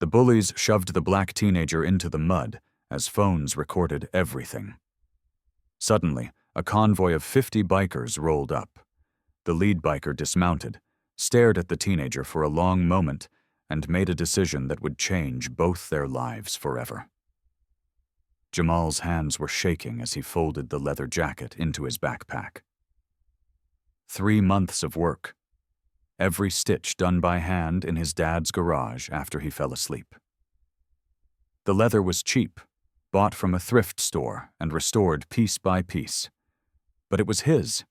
The bullies shoved the black teenager into the mud as phones recorded everything. Suddenly, a convoy of 50 bikers rolled up. The lead biker dismounted, stared at the teenager for a long moment, and made a decision that would change both their lives forever. Jamal's hands were shaking as he folded the leather jacket into his backpack. 3 months of work. Every stitch done by hand in his dad's garage after he fell asleep. The leather was cheap, bought from a thrift store and restored piece by piece. But it was his.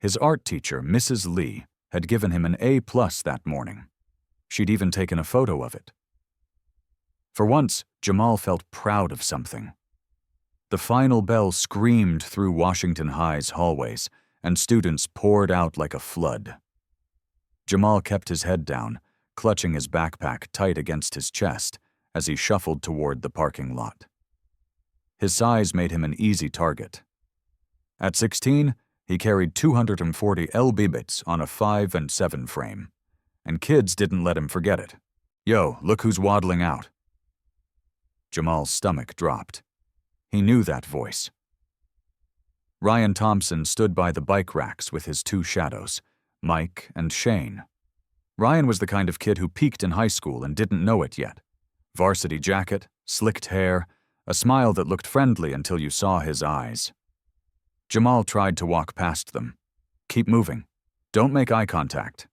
His art teacher, Mrs. Lee, had given him an A+ that morning. She'd even taken a photo of it. For once, Jamal felt proud of something. The final bell screamed through Washington High's hallways, and students poured out like a flood. Jamal kept his head down, clutching his backpack tight against his chest as he shuffled toward the parking lot. His size made him an easy target. At 16, he carried 240 lb on a 5 and 7 frame, and kids didn't let him forget it. "Yo, look who's waddling out." Jamal's stomach dropped. He knew that voice. Ryan Thompson stood by the bike racks with his 2 shadows, Mike and Shane. Ryan was the kind of kid who peaked in high school and didn't know it yet. Varsity jacket, slicked hair, a smile that looked friendly until you saw his eyes. Jamal tried to walk past them. "Keep moving. Don't make eye contact."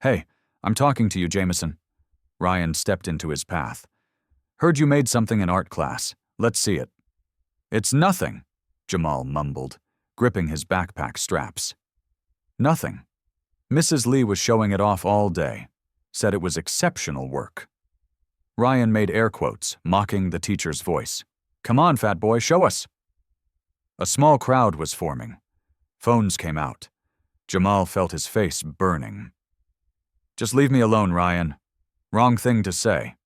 "Hey, I'm talking to you, Jameson." Ryan stepped into his path. "Heard you made something in art class. Let's see it." "It's nothing," Jamal mumbled, gripping his backpack straps. "Nothing." Mrs. Lee was showing it off all day, said it was exceptional work. Ryan made air quotes, mocking the teacher's voice. "Come on, fat boy, show us." A small crowd was forming. Phones came out. Jamal felt his face burning. "Just leave me alone, Ryan. Wrong thing to say."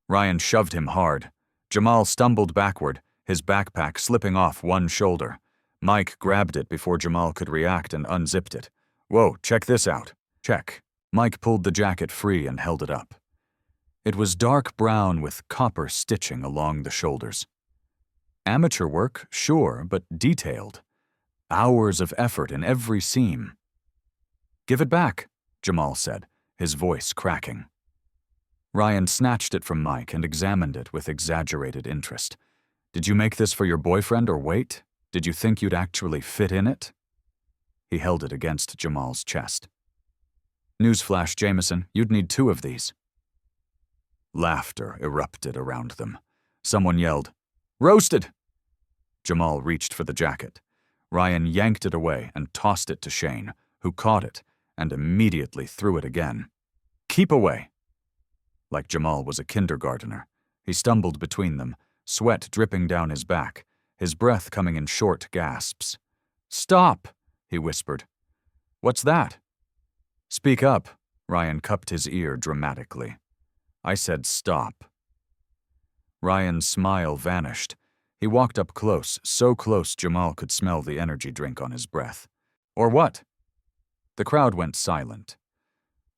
Ryan shoved him hard. Jamal stumbled backward, his backpack slipping off one shoulder. Mike grabbed it before Jamal could react and unzipped it. "Whoa, check this out." "Check." Mike pulled the jacket free and held it up. It was dark brown with copper stitching along the shoulders. Amateur work, sure, but detailed. Hours of effort in every seam. "Give it back," Jamal said, his voice cracking. Ryan snatched it from Mike and examined it with exaggerated interest. "Did you make this for your boyfriend or wait? Did you think you'd actually fit in it?" He held it against Jamal's chest. "Newsflash, Jameson, you'd need 2 of these." Laughter erupted around them. Someone yelled, "Roasted!" Jamal reached for the jacket. Ryan yanked it away and tossed it to Shane, who caught it and immediately threw it again. "Keep away!" Like Jamal was a kindergartner, he stumbled between them, sweat dripping down his back, his breath coming in short gasps. "Stop!" he whispered. "What's that?" "Speak up." Ryan cupped his ear dramatically. "I said stop." Ryan's smile vanished. He walked up close, so close Jamal could smell the energy drink on his breath. "Or what?" The crowd went silent.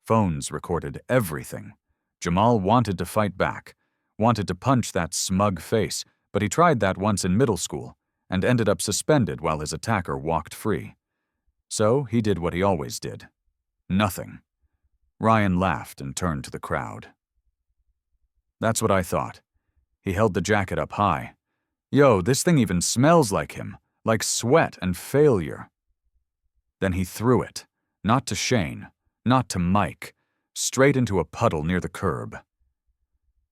Phones recorded everything. Jamal wanted to fight back, wanted to punch that smug face, but he tried that once in middle school and ended up suspended while his attacker walked free. So he did what he always did. Nothing. Ryan laughed and turned to the crowd. "That's what I thought." He held the jacket up high. "Yo, this thing even smells like him, like sweat and failure." Then he threw it, not to Shane, not to Mike, straight into a puddle near the curb.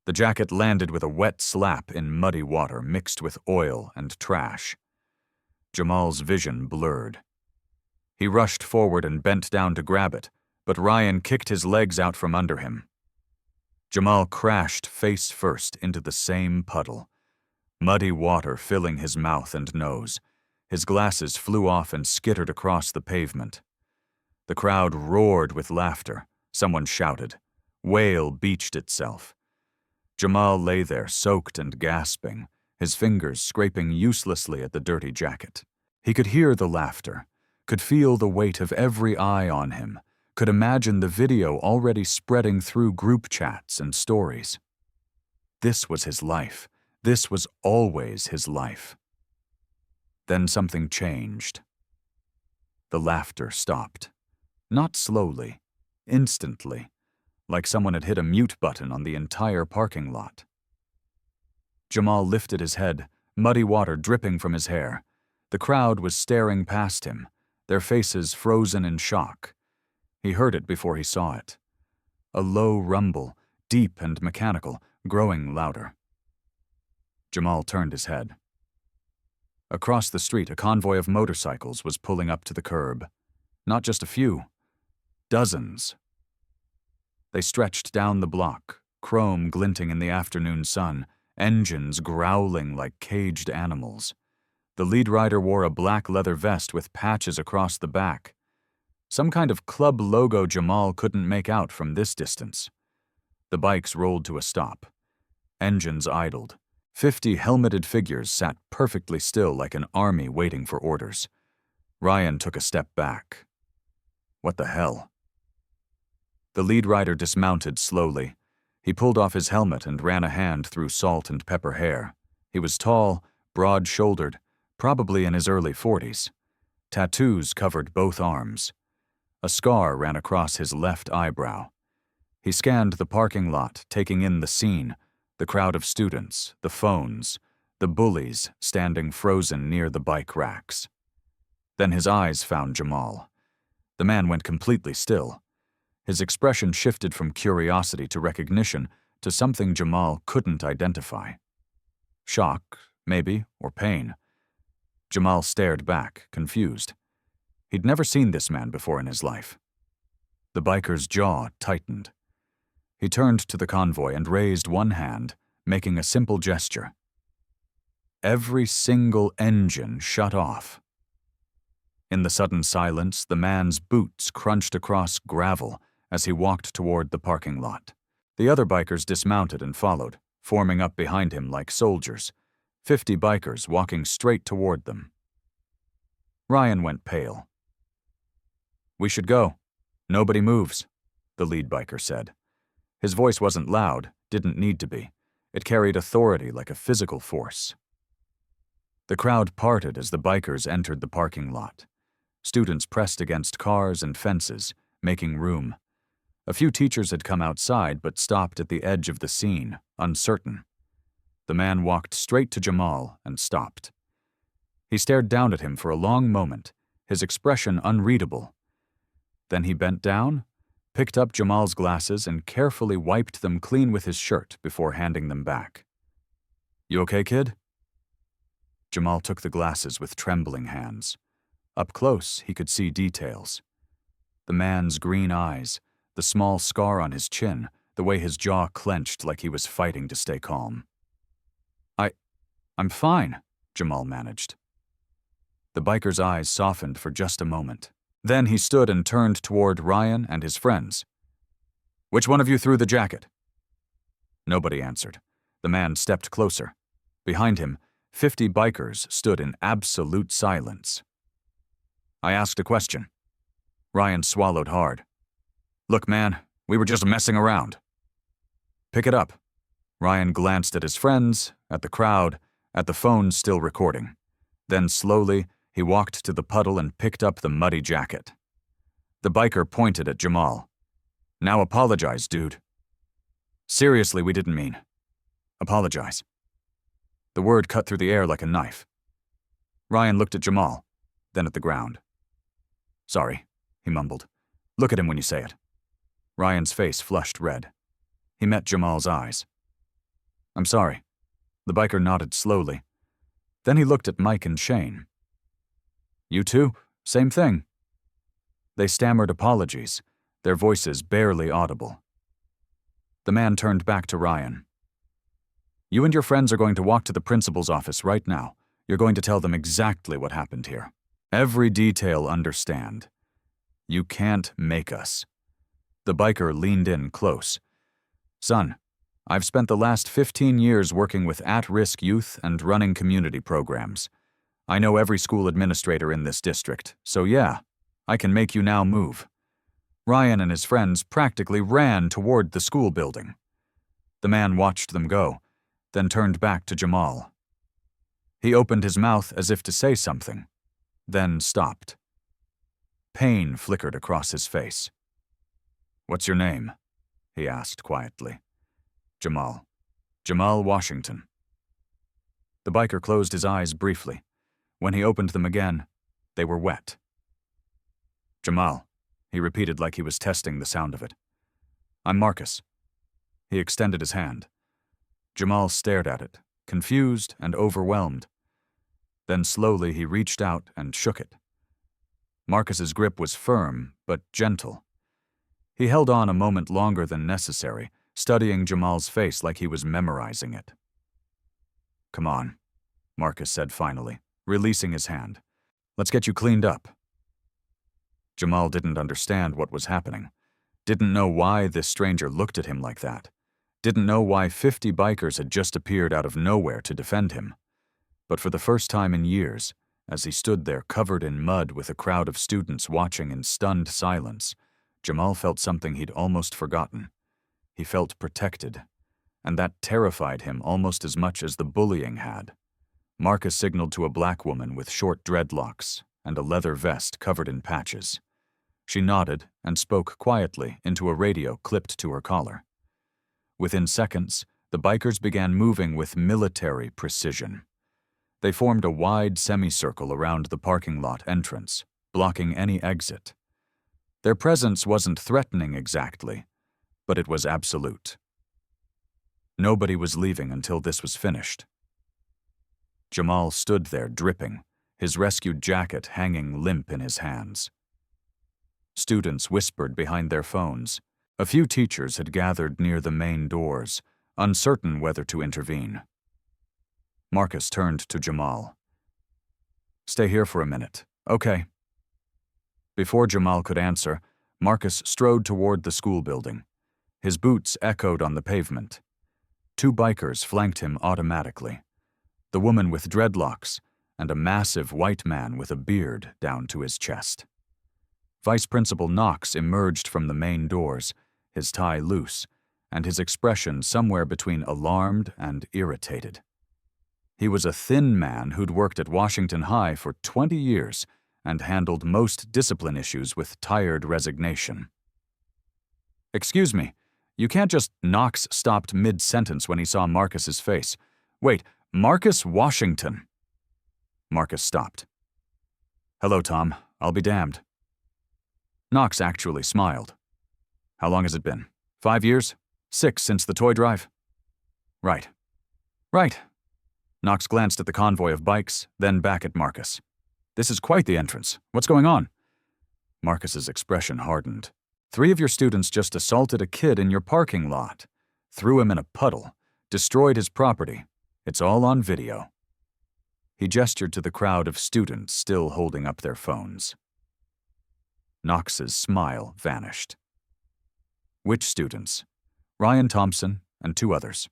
The jacket landed with a wet slap in muddy water mixed with oil and trash. Jamal's vision blurred. He rushed forward and bent down to grab it, but Ryan kicked his legs out from under him. Jamal crashed face first into the same puddle, muddy water filling his mouth and nose. His glasses flew off and skittered across the pavement. The crowd roared with laughter. Someone shouted. Whale beached itself. Jamal lay there soaked and gasping, his fingers scraping uselessly at the dirty jacket. He could hear the laughter, could feel the weight of every eye on him, could imagine the video already spreading through group chats and stories. This was his life. This was always his life. Then something changed. The laughter stopped. Not slowly, instantly, like someone had hit a mute button on the entire parking lot. Jamal lifted his head, muddy water dripping from his hair. The crowd was staring past him, their faces frozen in shock. He heard it before he saw it. A low rumble, deep and mechanical, growing louder. Jamal turned his head. Across the street, a convoy of motorcycles was pulling up to the curb. Not just a few. Dozens. They stretched down the block, chrome glinting in the afternoon sun, engines growling like caged animals. The lead rider wore a black leather vest with patches across the back. Some kind of club logo Jamal couldn't make out from this distance. The bikes rolled to a stop. Engines idled. 50 helmeted figures sat perfectly still like an army waiting for orders. Ryan took a step back. What the hell? The lead rider dismounted slowly. He pulled off his helmet and ran a hand through salt and pepper hair. He was tall, broad-shouldered, probably in his early 40s. Tattoos covered both arms. A scar ran across his left eyebrow. He scanned the parking lot, taking in the scene, the crowd of students, the phones, the bullies standing frozen near the bike racks. Then his eyes found Jamal. The man went completely still. His expression shifted from curiosity to recognition to something Jamal couldn't identify. Shock, maybe, or pain. Jamal stared back, confused. He'd never seen this man before in his life. The biker's jaw tightened. He turned to the convoy and raised one hand, making a simple gesture. Every single engine shut off. In the sudden silence, the man's boots crunched across gravel as he walked toward the parking lot. The other bikers dismounted and followed, forming up behind him like soldiers, 50 bikers walking straight toward them. Ryan went pale. "We should go. Nobody moves," the lead biker said. His voice wasn't loud, didn't need to be. It carried authority like a physical force. The crowd parted as the bikers entered the parking lot. Students pressed against cars and fences, making room. A few teachers had come outside but stopped at the edge of the scene, uncertain. The man walked straight to Jamal and stopped. He stared down at him for a long moment, his expression unreadable. Then he bent down, picked up Jamal's glasses and carefully wiped them clean with his shirt before handing them back. "You okay, kid?" Jamal took the glasses with trembling hands. Up close, he could see details. The man's green eyes, the small scar on his chin, the way his jaw clenched like he was fighting to stay calm. I'm fine," Jamal managed. The biker's eyes softened for just a moment. Then he stood and turned toward Ryan and his friends. "Which one of you threw the jacket?" Nobody answered. The man stepped closer. Behind him, 50 bikers stood in absolute silence. "I asked a question." Ryan swallowed hard. "Look, man, we were just messing around." "Pick it up." Ryan glanced at his friends, at the crowd, at the phone still recording. Then slowly, he walked to the puddle and picked up the muddy jacket. The biker pointed at Jamal. "Now apologize, dude." "Seriously, we didn't mean." "Apologize." The word cut through the air like a knife. Ryan looked at Jamal, then at the ground. "Sorry," he mumbled. "Look at him when you say it." Ryan's face flushed red. He met Jamal's eyes. "I'm sorry." The biker nodded slowly. Then he looked at Mike and Shane. "You too? Same thing." They stammered apologies, their voices barely audible. The man turned back to Ryan. "You and your friends are going to walk to the principal's office right now. You're going to tell them exactly what happened here. Every detail, understand. You can't make us." The biker leaned in close. "Son, I've spent the last 15 years working with at-risk youth and running community programs. I know every school administrator in this district, so yeah, I can make you now move." Ryan and his friends practically ran toward the school building. The man watched them go, then turned back to Jamal. He opened his mouth as if to say something, then stopped. Pain flickered across his face. "What's your name?" he asked quietly. "Jamal. Jamal Washington." The biker closed his eyes briefly. When he opened them again, they were wet. "Jamal," he repeated like he was testing the sound of it. "I'm Marcus." He extended his hand. Jamal stared at it, confused and overwhelmed. Then slowly he reached out and shook it. Marcus's grip was firm, but gentle. He held on a moment longer than necessary, studying Jamal's face like he was memorizing it. "Come on," Marcus said finally, releasing his hand. "Let's get you cleaned up." Jamal didn't understand what was happening, didn't know why this stranger looked at him like that, didn't know why 50 bikers had just appeared out of nowhere to defend him. But for the first time in years, as he stood there covered in mud with a crowd of students watching in stunned silence, Jamal felt something he'd almost forgotten. He felt protected, and that terrified him almost as much as the bullying had. Marcus signaled to a black woman with short dreadlocks and a leather vest covered in patches. She nodded and spoke quietly into a radio clipped to her collar. Within seconds, the bikers began moving with military precision. They formed a wide semicircle around the parking lot entrance, blocking any exit. Their presence wasn't threatening exactly, but it was absolute. Nobody was leaving until this was finished. Jamal stood there dripping, his rescued jacket hanging limp in his hands. Students whispered behind their phones. A few teachers had gathered near the main doors, uncertain whether to intervene. Marcus turned to Jamal. "Stay here for a minute, okay?" Before Jamal could answer, Marcus strode toward the school building. His boots echoed on the pavement. 2 bikers flanked him automatically. The woman with dreadlocks and a massive white man with a beard down to his chest. Vice Principal Knox emerged from the main doors, his tie loose, and his expression somewhere between alarmed and irritated. He was a thin man who'd worked at Washington High for 20 years and handled most discipline issues with tired resignation. "Excuse me, you can't just..." Knox stopped mid-sentence when he saw Marcus's face. "Wait, Marcus Washington." Marcus stopped. "Hello, Tom. I'll be damned." Knox actually smiled. "How long has it been? 5 years? 6 since the toy drive?" "Right. Right." Knox glanced at the convoy of bikes, then back at Marcus. "This is quite the entrance. What's going on?" Marcus's expression hardened. 3 of your students just assaulted a kid in your parking lot, threw him in a puddle, destroyed his property. It's all on video." He gestured to the crowd of students still holding up their phones. Knox's smile vanished. "Which students?" "Ryan Thompson and 2 others."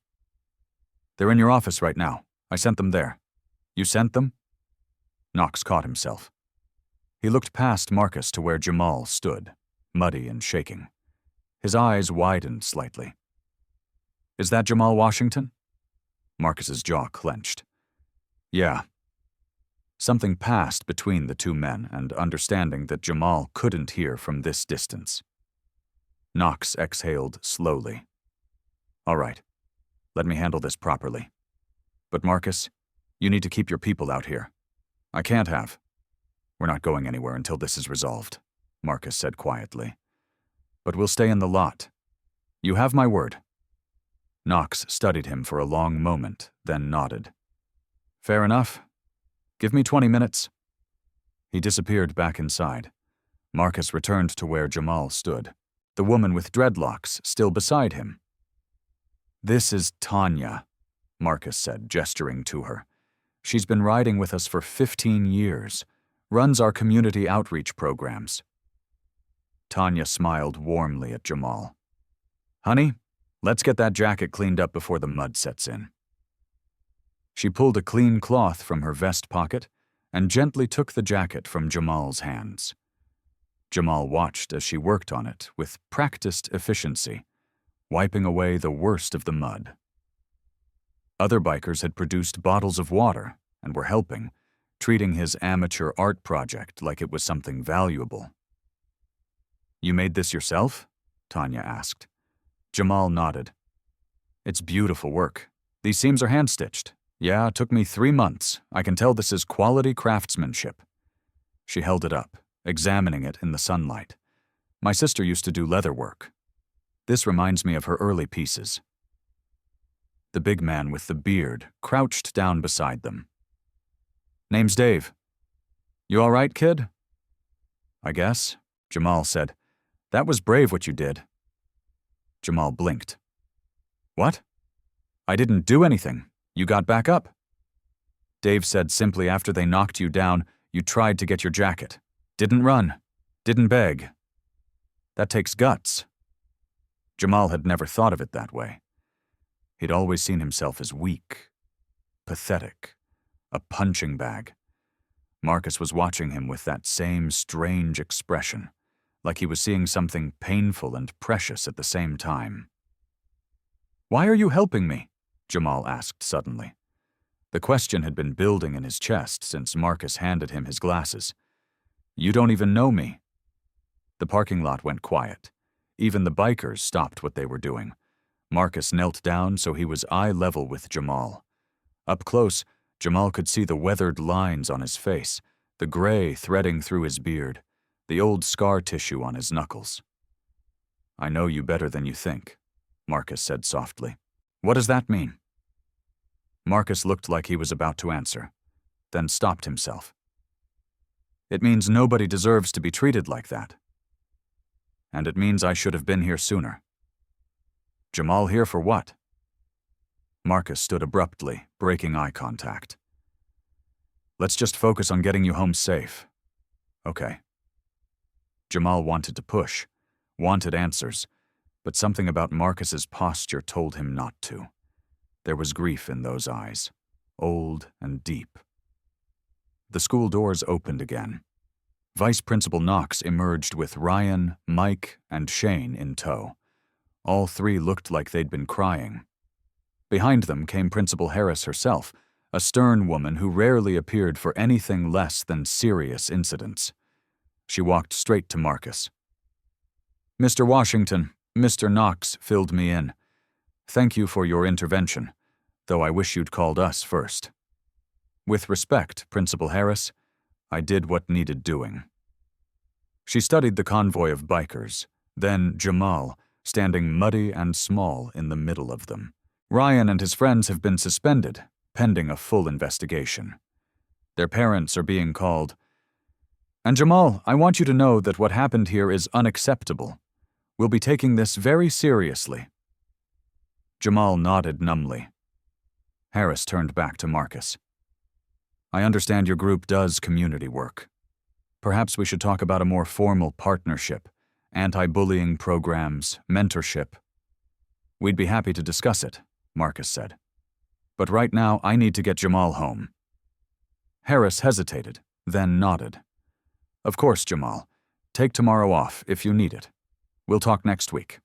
"They're in your office right now. I sent them there." "You sent them?" Knox caught himself. He looked past Marcus to where Jamal stood, muddy and shaking. His eyes widened slightly. "Is that Jamal Washington?" Marcus's jaw clenched. "Yeah." Something passed between the 2 men and understanding that Jamal couldn't hear from this distance. Knox exhaled slowly. "All right, let me handle this properly. But Marcus, you need to keep your people out here. I can't have." "We're not going anywhere until this is resolved," Marcus said quietly. "But we'll stay in the lot. You have my word." Knox studied him for a long moment, then nodded. "Fair enough. Give me 20 minutes." He disappeared back inside. Marcus returned to where Jamal stood, the woman with dreadlocks still beside him. "This is Tanya," Marcus said, gesturing to her. "She's been riding with us for 15 years, runs our community outreach programs." Tanya smiled warmly at Jamal. "Honey, let's get that jacket cleaned up before the mud sets in." She pulled a clean cloth from her vest pocket and gently took the jacket from Jamal's hands. Jamal watched as she worked on it with practiced efficiency, wiping away the worst of the mud. Other bikers had produced bottles of water and were helping, treating his amateur art project like it was something valuable. "You made this yourself?" Tanya asked. Jamal nodded. "It's beautiful work. These seams are hand-stitched. Yeah, it took me 3 months. I can tell this is quality craftsmanship." She held it up, examining it in the sunlight. "My sister used to do leather work. This reminds me of her early pieces." The big man with the beard crouched down beside them. "Name's Dave. You all right, kid?" "I guess," Jamal said. "That was brave what you did." Jamal blinked. "What?" "I didn't do anything. You got back up." Dave said simply after they knocked you down, you tried to get your jacket. Didn't run. Didn't beg. That takes guts. Jamal had never thought of it that way. He'd always seen himself as weak, pathetic, a punching bag. Marcus was watching him with that same strange expression, like he was seeing something painful and precious at the same time. "Why are you helping me?" Jamal asked suddenly. The question had been building in his chest since Marcus handed him his glasses. "You don't even know me." The parking lot went quiet. Even the bikers stopped what they were doing. Marcus knelt down so he was eye level with Jamal. Up close, Jamal could see the weathered lines on his face, the gray threading through his beard, the old scar tissue on his knuckles. "I know you better than you think," Marcus said softly. "What does that mean?" Marcus looked like he was about to answer, then stopped himself. "It means nobody deserves to be treated like that. And it means I should have been here sooner." "Jamal here for what?" Marcus stood abruptly, breaking eye contact. "Let's just focus on getting you home safe." "Okay." Jamal wanted to push, wanted answers, but something about Marcus's posture told him not to. There was grief in those eyes, old and deep. The school doors opened again. Vice Principal Knox emerged with Ryan, Mike, and Shane in tow. All 3 looked like they'd been crying. Behind them came Principal Harris herself, a stern woman who rarely appeared for anything less than serious incidents. She walked straight to Marcus. "Mr. Washington, Mr. Knox filled me in. Thank you for your intervention, though I wish you'd called us first. With respect, Principal Harris, I did what needed doing." She studied the convoy of bikers, then Jamal, standing muddy and small in the middle of them. "Ryan and his friends have been suspended, pending a full investigation. Their parents are being called. And Jamal, I want you to know that what happened here is unacceptable. We'll be taking this very seriously." Jamal nodded numbly. Harris turned back to Marcus. "I understand your group does community work. Perhaps we should talk about a more formal partnership, anti-bullying programs, mentorship." "We'd be happy to discuss it," Marcus said. "But right now, I need to get Jamal home." Harris hesitated, then nodded. "Of course, Jamal. Take tomorrow off if you need it. We'll talk next week."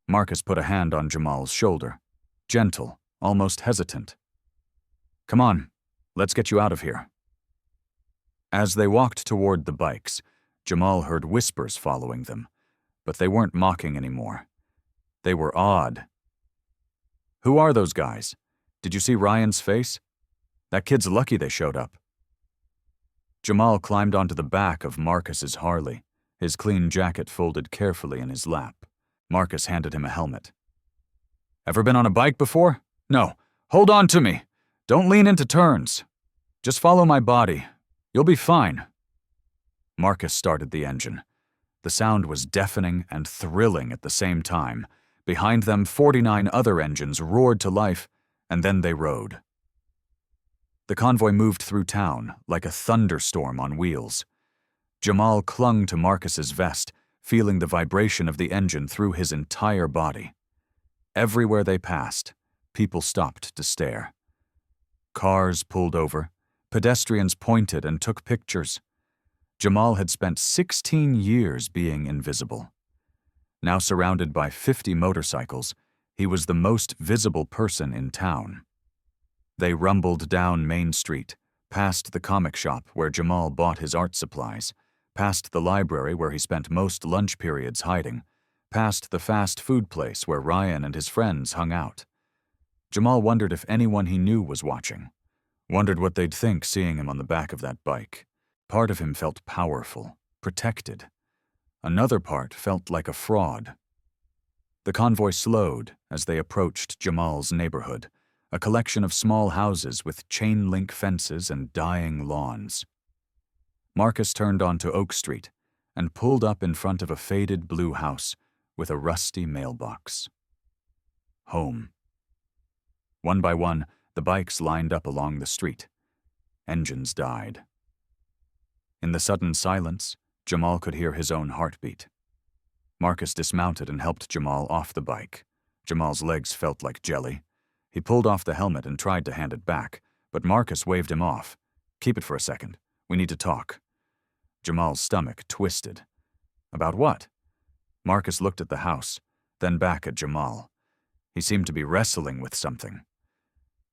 Marcus put a hand on Jamal's shoulder, gentle, almost hesitant. "Come on, let's get you out of here." As they walked toward the bikes, Jamal heard whispers following them, but they weren't mocking anymore. They were awed. "Who are those guys? Did you see Ryan's face? That kid's lucky they showed up." Jamal climbed onto the back of Marcus's Harley, his clean jacket folded carefully in his lap. Marcus handed him a helmet. "Ever been on a bike before? No. Hold on to me. Don't lean into turns. Just follow my body. You'll be fine." Marcus started the engine. The sound was deafening and thrilling at the same time. Behind them, 49 other engines roared to life, and then they rode. The convoy moved through town like a thunderstorm on wheels. Jamal clung to Marcus's vest, feeling the vibration of the engine through his entire body. Everywhere they passed, people stopped to stare. Cars pulled over, pedestrians pointed and took pictures. Jamal had spent 16 years being invisible. Now surrounded by 50 motorcycles, he was the most visible person in town. They rumbled down Main Street, past the comic shop where Jamal bought his art supplies, past the library where he spent most lunch periods hiding, past the fast food place where Ryan and his friends hung out. Jamal wondered if anyone he knew was watching, wondered what they'd think seeing him on the back of that bike. Part of him felt powerful, protected. Another part felt like a fraud. The convoy slowed as they approached Jamal's neighborhood, a collection of small houses with chain-link fences and dying lawns. Marcus turned onto Oak Street and pulled up in front of a faded blue house with a rusty mailbox. Home. One by one, the bikes lined up along the street. Engines died. In the sudden silence, Jamal could hear his own heartbeat. Marcus dismounted and helped Jamal off the bike. Jamal's legs felt like jelly. He pulled off the helmet and tried to hand it back, but Marcus waved him off. "Keep it for a second. We need to talk." Jamal's stomach twisted. About what? Marcus looked at the house, then back at Jamal. He seemed to be wrestling with something.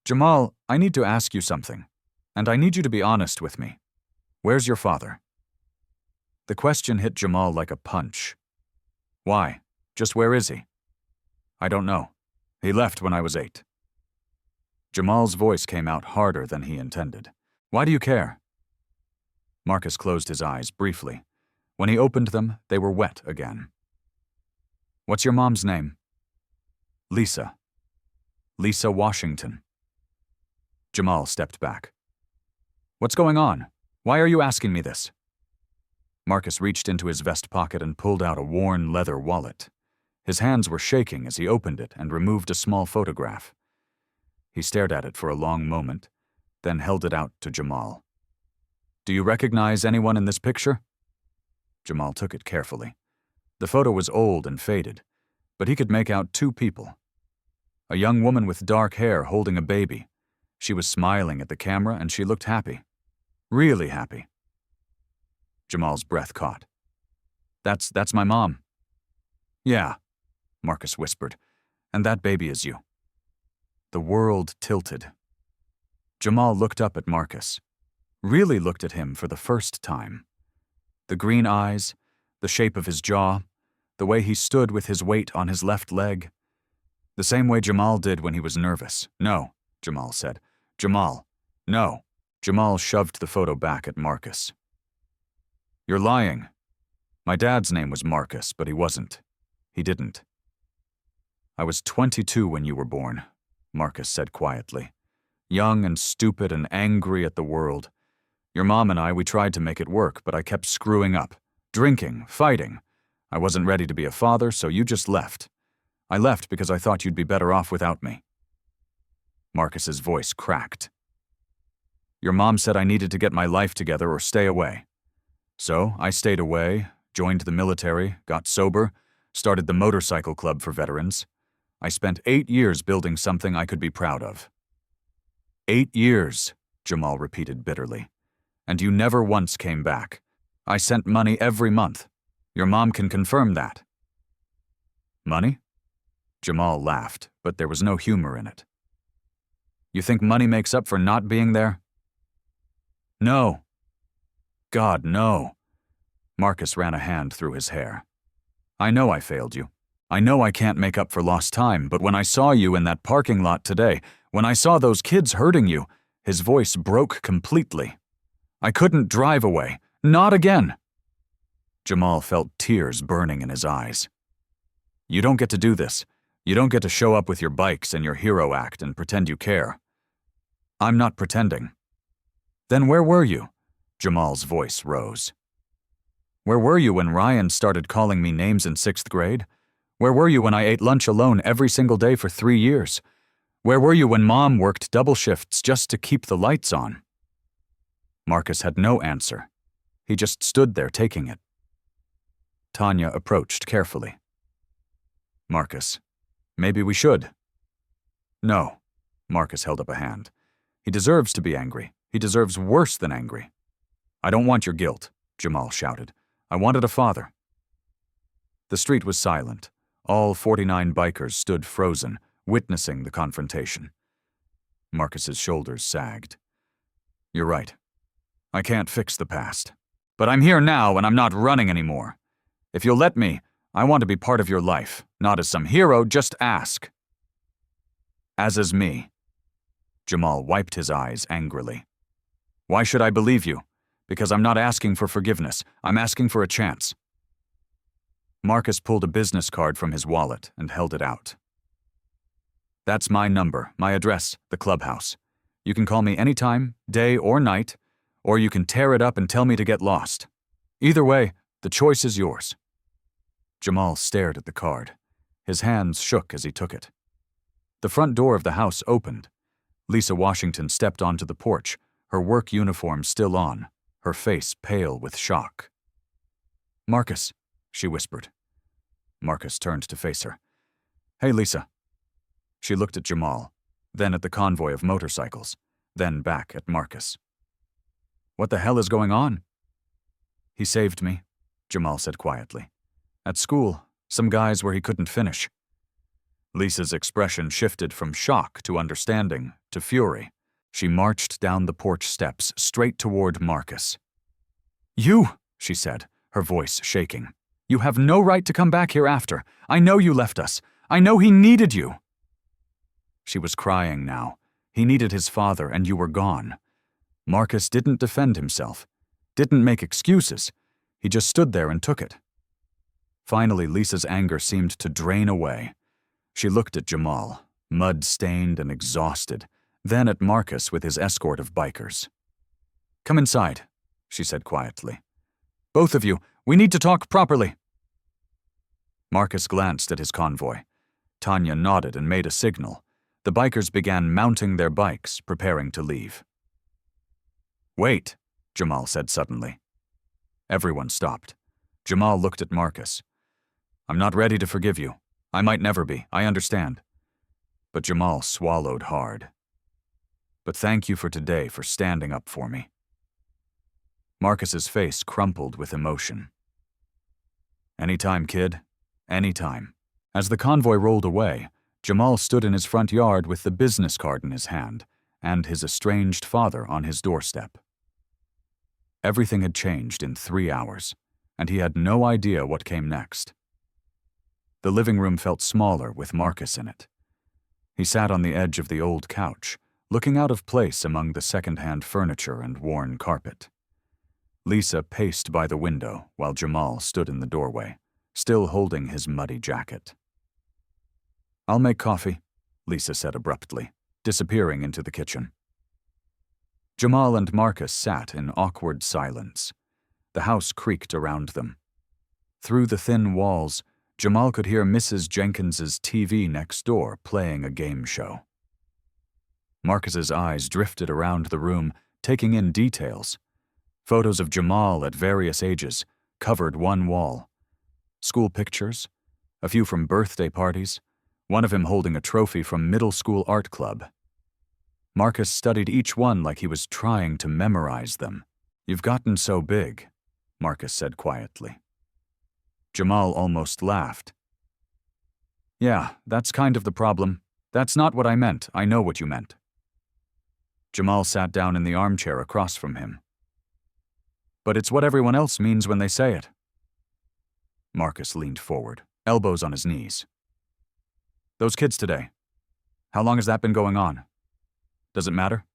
"Jamal, I need to ask you something, and I need you to be honest with me. Where's your father?" The question hit Jamal like a punch. "Why? Just where is he?" "I don't know. He left when I was 8. Jamal's voice came out harder than he intended. "Why do you care?" Marcus closed his eyes briefly. When he opened them, they were wet again. "What's your mom's name?" "Lisa. Lisa Washington." Jamal stepped back. "What's going on? Why are you asking me this?" Marcus reached into his vest pocket and pulled out a worn leather wallet. His hands were shaking as he opened it and removed a small photograph. He stared at it for a long moment, then held it out to Jamal. "Do you recognize anyone in this picture?" Jamal took it carefully. The photo was old and faded, but he could make out 2 people. A young woman with dark hair holding a baby. She was smiling at the camera and she looked happy. Really happy. Jamal's breath caught. That's my mom." "Yeah," Marcus whispered, "and that baby is you." The world tilted. Jamal looked up at Marcus, really looked at him for the first time. The green eyes, the shape of his jaw, the way he stood with his weight on his left leg. The same way Jamal did when he was nervous. "No," Jamal said. "Jamal, no." Jamal shoved the photo back at Marcus. "You're lying. My dad's name was Marcus, but he wasn't. He didn't." "I was 22 when you were born," Marcus said quietly. "Young and stupid and angry at the world. Your mom and we tried to make it work, but I kept screwing up. Drinking, fighting. I wasn't ready to be a father, so you just left. I left because I thought you'd be better off without me." Marcus's voice cracked. "Your mom said I needed to get my life together or stay away. So I stayed away, joined the military, got sober, started the motorcycle club for veterans. I spent 8 years building something I could be proud of." 8 years, Jamal repeated bitterly. "And you never once came back. I sent money every month. Your mom can confirm that." "Money?" Jamal laughed, but there was no humor in it. "You think money makes up for not being there?" "No. God, no." Marcus ran a hand through his hair. "I know I failed you. I know I can't make up for lost time, but when I saw you in that parking lot today, when I saw those kids hurting you," his voice broke completely. "I couldn't drive away. Not again." Jamal felt tears burning in his eyes. "You don't get to do this. You don't get to show up with your bikes and your hero act and pretend you care." "I'm not pretending." "Then where were you?" Jamal's voice rose. "Where were you when Ryan started calling me names in 6th grade? Where were you when I ate lunch alone every single day for 3 years? Where were you when Mom worked double shifts just to keep the lights on?" Marcus had no answer. He just stood there taking it. Tanya approached carefully. "Marcus, maybe we should." "No." Marcus held up a hand. "He deserves to be angry. He deserves worse than angry. I don't want your guilt. Jamal shouted. "I wanted a father." The street was silent. All 49 bikers stood frozen, witnessing the confrontation. Marcus's shoulders sagged. "You're right. I can't fix the past. But I'm here now and I'm not running anymore. If you'll let me, I want to be part of your life, not as some hero, just ask." "As is me." Jamal wiped his eyes angrily. "Why should I believe you? Because I'm not asking for forgiveness. I'm asking for a chance." Marcus pulled a business card from his wallet and held it out. "That's my number, my address, the clubhouse. You can call me anytime, day or night, or you can tear it up and tell me to get lost. Either way, the choice is yours." Jamal stared at the card. His hands shook as he took it. The front door of the house opened. Lisa Washington stepped onto the porch, her work uniform still on, her face pale with shock. "Marcus," she whispered. Marcus turned to face her. "Hey, Lisa." She looked at Jamal, then at the convoy of motorcycles, then back at Marcus. "What the hell is going on?" "He saved me," Jamal said quietly. "At school, some guys where he couldn't finish." Lisa's expression shifted from shock to understanding to fury. She marched down the porch steps straight toward Marcus. "You," she said, her voice shaking. "You have no right to come back here after. I know you left us. I know he needed you." She was crying now. He needed his father, and you were gone. Marcus didn't defend himself, didn't make excuses. He just stood there and took it. Finally, Lisa's anger seemed to drain away. She looked at Jamal, mud-stained and exhausted, then at Marcus with his escort of bikers. "Come inside," she said quietly. "Both of you, we need to talk properly." Marcus glanced at his convoy. Tanya nodded and made a signal. The bikers began mounting their bikes, preparing to leave. "Wait," Jamal said suddenly. Everyone stopped. Jamal looked at Marcus. "I'm not ready to forgive you. I might never be, I understand." But Jamal swallowed hard. "But thank you for today for standing up for me." Marcus's face crumpled with emotion. "Anytime, kid. Anytime." As the convoy rolled away, Jamal stood in his front yard with the business card in his hand and his estranged father on his doorstep. Everything had changed in 3 hours, and he had no idea what came next. The living room felt smaller with Marcus in it. He sat on the edge of the old couch, looking out of place among the second-hand furniture and worn carpet. Lisa paced by the window while Jamal stood in the doorway, still holding his muddy jacket. "I'll make coffee," Lisa said abruptly, disappearing into the kitchen. Jamal and Marcus sat in awkward silence. The house creaked around them. Through the thin walls, Jamal could hear Mrs. Jenkins's TV next door playing a game show. Marcus's eyes drifted around the room, taking in details. Photos of Jamal at various ages covered one wall. School pictures, a few from birthday parties, one of him holding a trophy from middle school art club. Marcus studied each one like he was trying to memorize them. "You've gotten so big," Marcus said quietly. Jamal almost laughed. "Yeah, that's kind of the problem. That's not what I meant. I know what you meant." Jamal sat down in the armchair across from him. "But it's what everyone else means when they say it." Marcus leaned forward, elbows on his knees. "Those kids today. How long has that been going on? Does it matter?"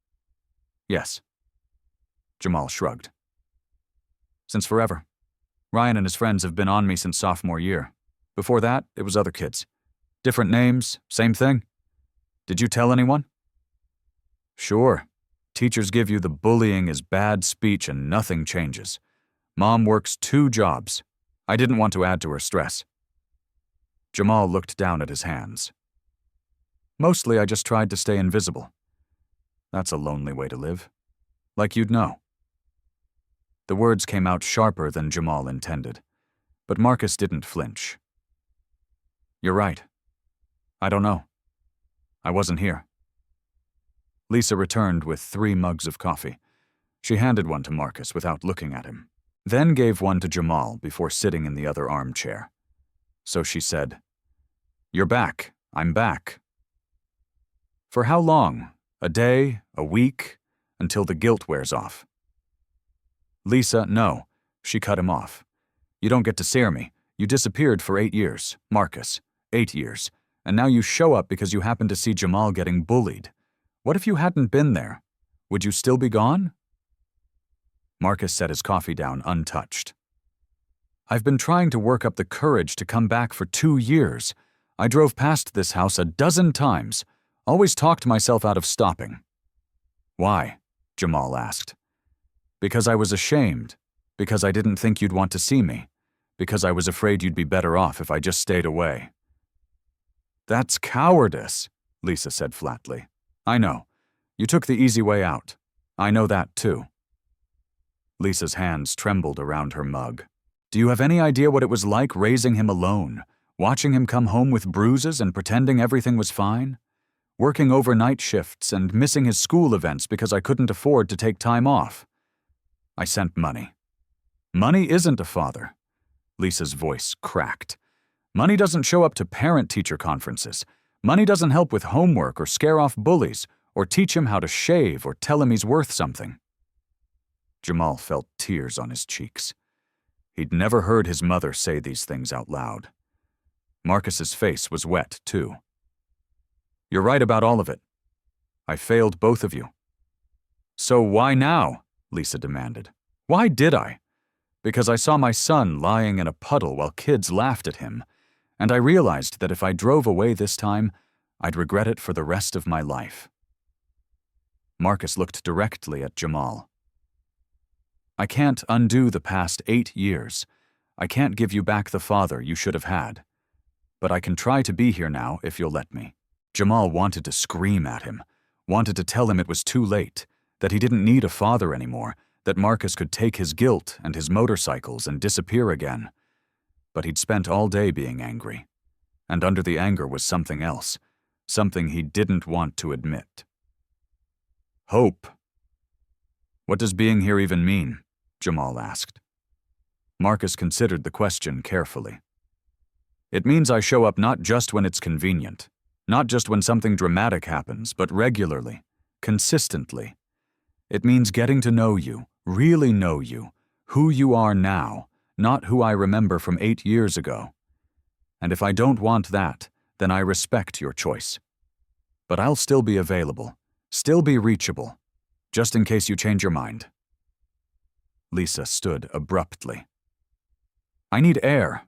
"Yes." Jamal shrugged. "Since forever. Ryan and his friends have been on me since sophomore year. Before that, it was other kids. Different names, same thing. Did you tell anyone?" "Sure. Teachers give you the bullying is bad speech and nothing changes. Mom works 2 jobs. I didn't want to add to her stress." Jamal looked down at his hands. "Mostly I just tried to stay invisible. That's a lonely way to live. Like you'd know." The words came out sharper than Jamal intended, but Marcus didn't flinch. "You're right. I don't know. I wasn't here." Lisa returned with 3 mugs of coffee. She handed one to Marcus without looking at him. then gave one to Jamal before sitting in the other armchair. So she said, "You're back. I'm back." "For how long? A day? A week? Until the guilt wears off?" "Lisa, no." She cut him off. "You don't get to scare me. You disappeared for 8 years, Marcus. 8 years. And now you show up because you happen to see Jamal getting bullied. What if you hadn't been there? Would you still be gone?" Marcus set his coffee down untouched. "I've been trying to work up the courage to come back for 2 years. I drove past this house a dozen times, always talked myself out of stopping." "Why?" Jamal asked. "Because I was ashamed. Because I didn't think you'd want to see me. Because I was afraid you'd be better off if I just stayed away." "That's cowardice," Lisa said flatly. "I know. You took the easy way out. I know that too." Lisa's hands trembled around her mug. "Do you have any idea what it was like raising him alone, watching him come home with bruises and pretending everything was fine? Working overnight shifts and missing his school events because I couldn't afford to take time off. I sent money. Money isn't a father." Lisa's voice cracked. "Money doesn't show up to parent-teacher conferences. Money doesn't help with homework or scare off bullies or teach him how to shave or tell him he's worth something." Jamal felt tears on his cheeks. He'd never heard his mother say these things out loud. Marcus's face was wet, too. "You're right about all of it. I failed both of you." "So why now?" Lisa demanded. "Why did I? Because I saw my son lying in a puddle while kids laughed at him, and I realized that if I drove away this time, I'd regret it for the rest of my life." Marcus looked directly at Jamal. "I can't undo the past 8 years. I can't give you back the father you should have had. But I can try to be here now if you'll let me." Jamal wanted to scream at him, wanted to tell him it was too late, that he didn't need a father anymore, that Marcus could take his guilt and his motorcycles and disappear again. But he'd spent all day being angry. And under the anger was something else, something he didn't want to admit. "Hope. What does being here even mean?" Jamal asked. Marcus considered the question carefully. "It means I show up not just when it's convenient, not just when something dramatic happens, but regularly, consistently. It means getting to know you, really know you, who you are now, not who I remember from 8 years ago. And if I don't want that, then I respect your choice. But I'll still be available, still be reachable, just in case you change your mind." Lisa stood abruptly. "I need air."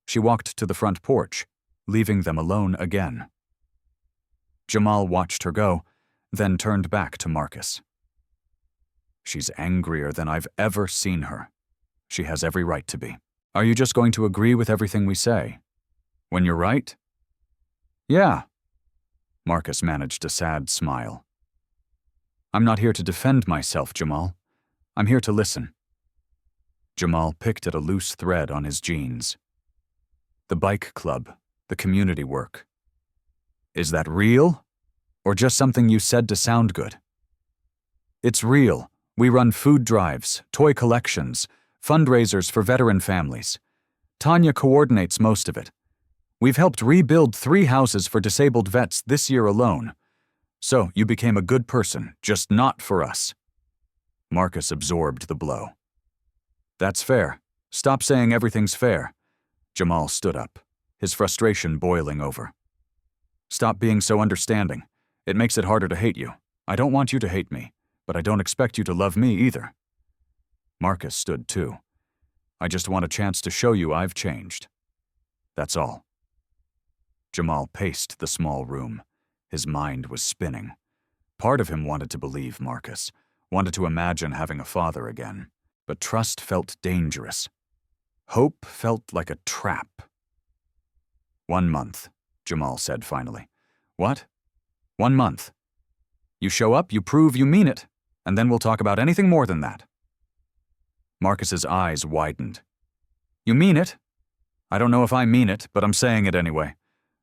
She walked to the front porch, leaving them alone again. Jamal watched her go, then turned back to Marcus. "She's angrier than I've ever seen her. She has every right to be. Are you just going to agree with everything we say? When you're right?" "Yeah." Marcus managed a sad smile. "I'm not here to defend myself, Jamal. I'm here to listen." Jamal picked at a loose thread on his jeans. "The bike club, the community work. Is that real? Or just something you said to sound good?" "It's real. We run food drives, toy collections, fundraisers for veteran families. Tanya coordinates most of it. We've helped rebuild 3 houses for disabled vets this year alone. So you became a good person, just not for us." Marcus absorbed the blow. "That's fair. Stop saying everything's fair." Jamal stood up, his frustration boiling over. "Stop being so understanding. It makes it harder to hate you. I don't want you to hate me, but I don't expect you to love me either." Marcus stood too. "I just want a chance to show you I've changed. That's all." Jamal paced the small room. His mind was spinning. Part of him wanted to believe Marcus, wanted to imagine having a father again. But trust felt dangerous. Hope felt like a trap. 1 month, Jamal said finally. "What? 1 month. You show up, you prove you mean it, and then we'll talk about anything more than that." Marcus's eyes widened. "You mean it?" "I don't know if I mean it, but I'm saying it anyway."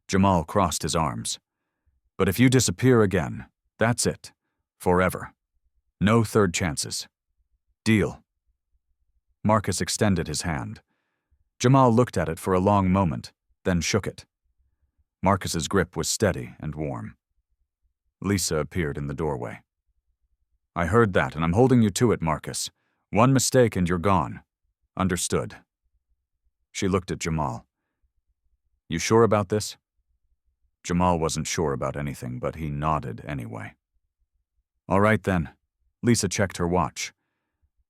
Jamal crossed his arms. "But if you disappear again, that's it. Forever. No third chances. Deal?" Marcus extended his hand. Jamal looked at it for a long moment, then shook it. Marcus's grip was steady and warm. Lisa appeared in the doorway. I heard that, and I'm holding you to it, Marcus. One mistake and you're gone. Understood. She looked at Jamal. You sure about this? Jamal wasn't sure about anything, but he nodded anyway. All right then. Lisa checked her watch.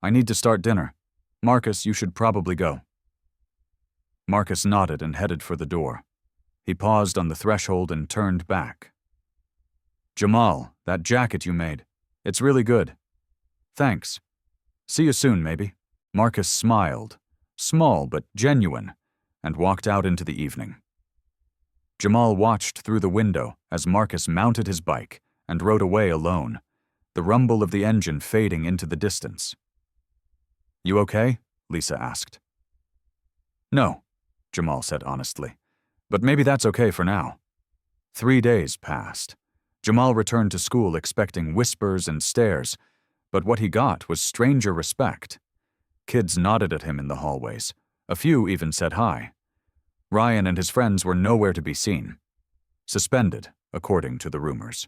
I need to start dinner. Marcus, you should probably go. Marcus nodded and headed for the door. He paused on the threshold and turned back. Jamal, that jacket you made. It's really good. Thanks. See you soon, maybe. Marcus smiled, small but genuine, and walked out into the evening. Jamal watched through the window as Marcus mounted his bike and rode away alone, the rumble of the engine fading into the distance. You okay? Lisa asked. No, Jamal said honestly, but maybe that's okay for now. 3 days passed. Jamal returned to school expecting whispers and stares, but what he got was stranger respect. Kids nodded at him in the hallways. A few even said hi. Ryan and his friends were nowhere to be seen. Suspended, according to the rumors.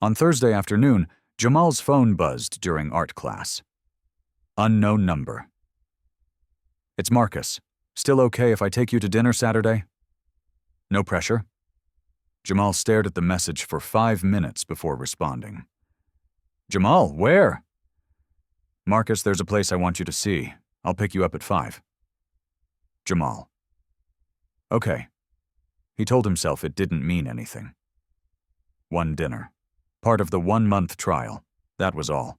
On Thursday afternoon, Jamal's phone buzzed during art class. Unknown number. It's Marcus. Still okay if I take you to dinner Saturday? No pressure. Jamal stared at the message for 5 minutes before responding. Jamal, where? Marcus, there's a place I want you to see. I'll pick you up at 5. Jamal. Okay. He told himself it didn't mean anything. One dinner. Part of the 1-month trial. That was all.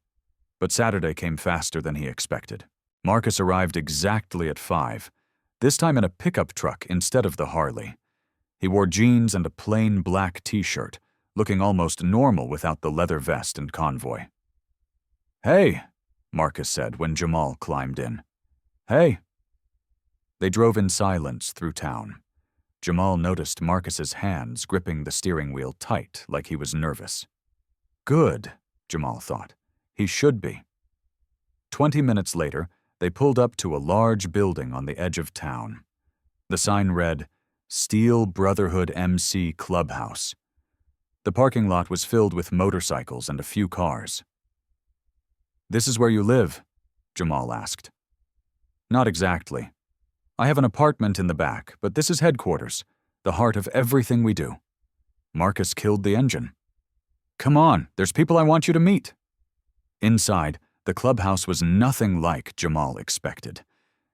But Saturday came faster than he expected. Marcus arrived exactly at 5, this time in a pickup truck instead of the Harley. He wore jeans and a plain black t-shirt, looking almost normal without the leather vest and convoy. Hey, Marcus said when Jamal climbed in. Hey. They drove in silence through town. Jamal noticed Marcus's hands gripping the steering wheel tight, like he was nervous. Good, Jamal thought. He should be. 20 minutes later, they pulled up to a large building on the edge of town. The sign read, Steel Brotherhood MC Clubhouse. The parking lot was filled with motorcycles and a few cars. This is where you live? Jamal asked. Not exactly. I have an apartment in the back, but this is headquarters, the heart of everything we do. Marcus killed the engine. Come on, there's people I want you to meet. Inside, the clubhouse was nothing like Jamal expected.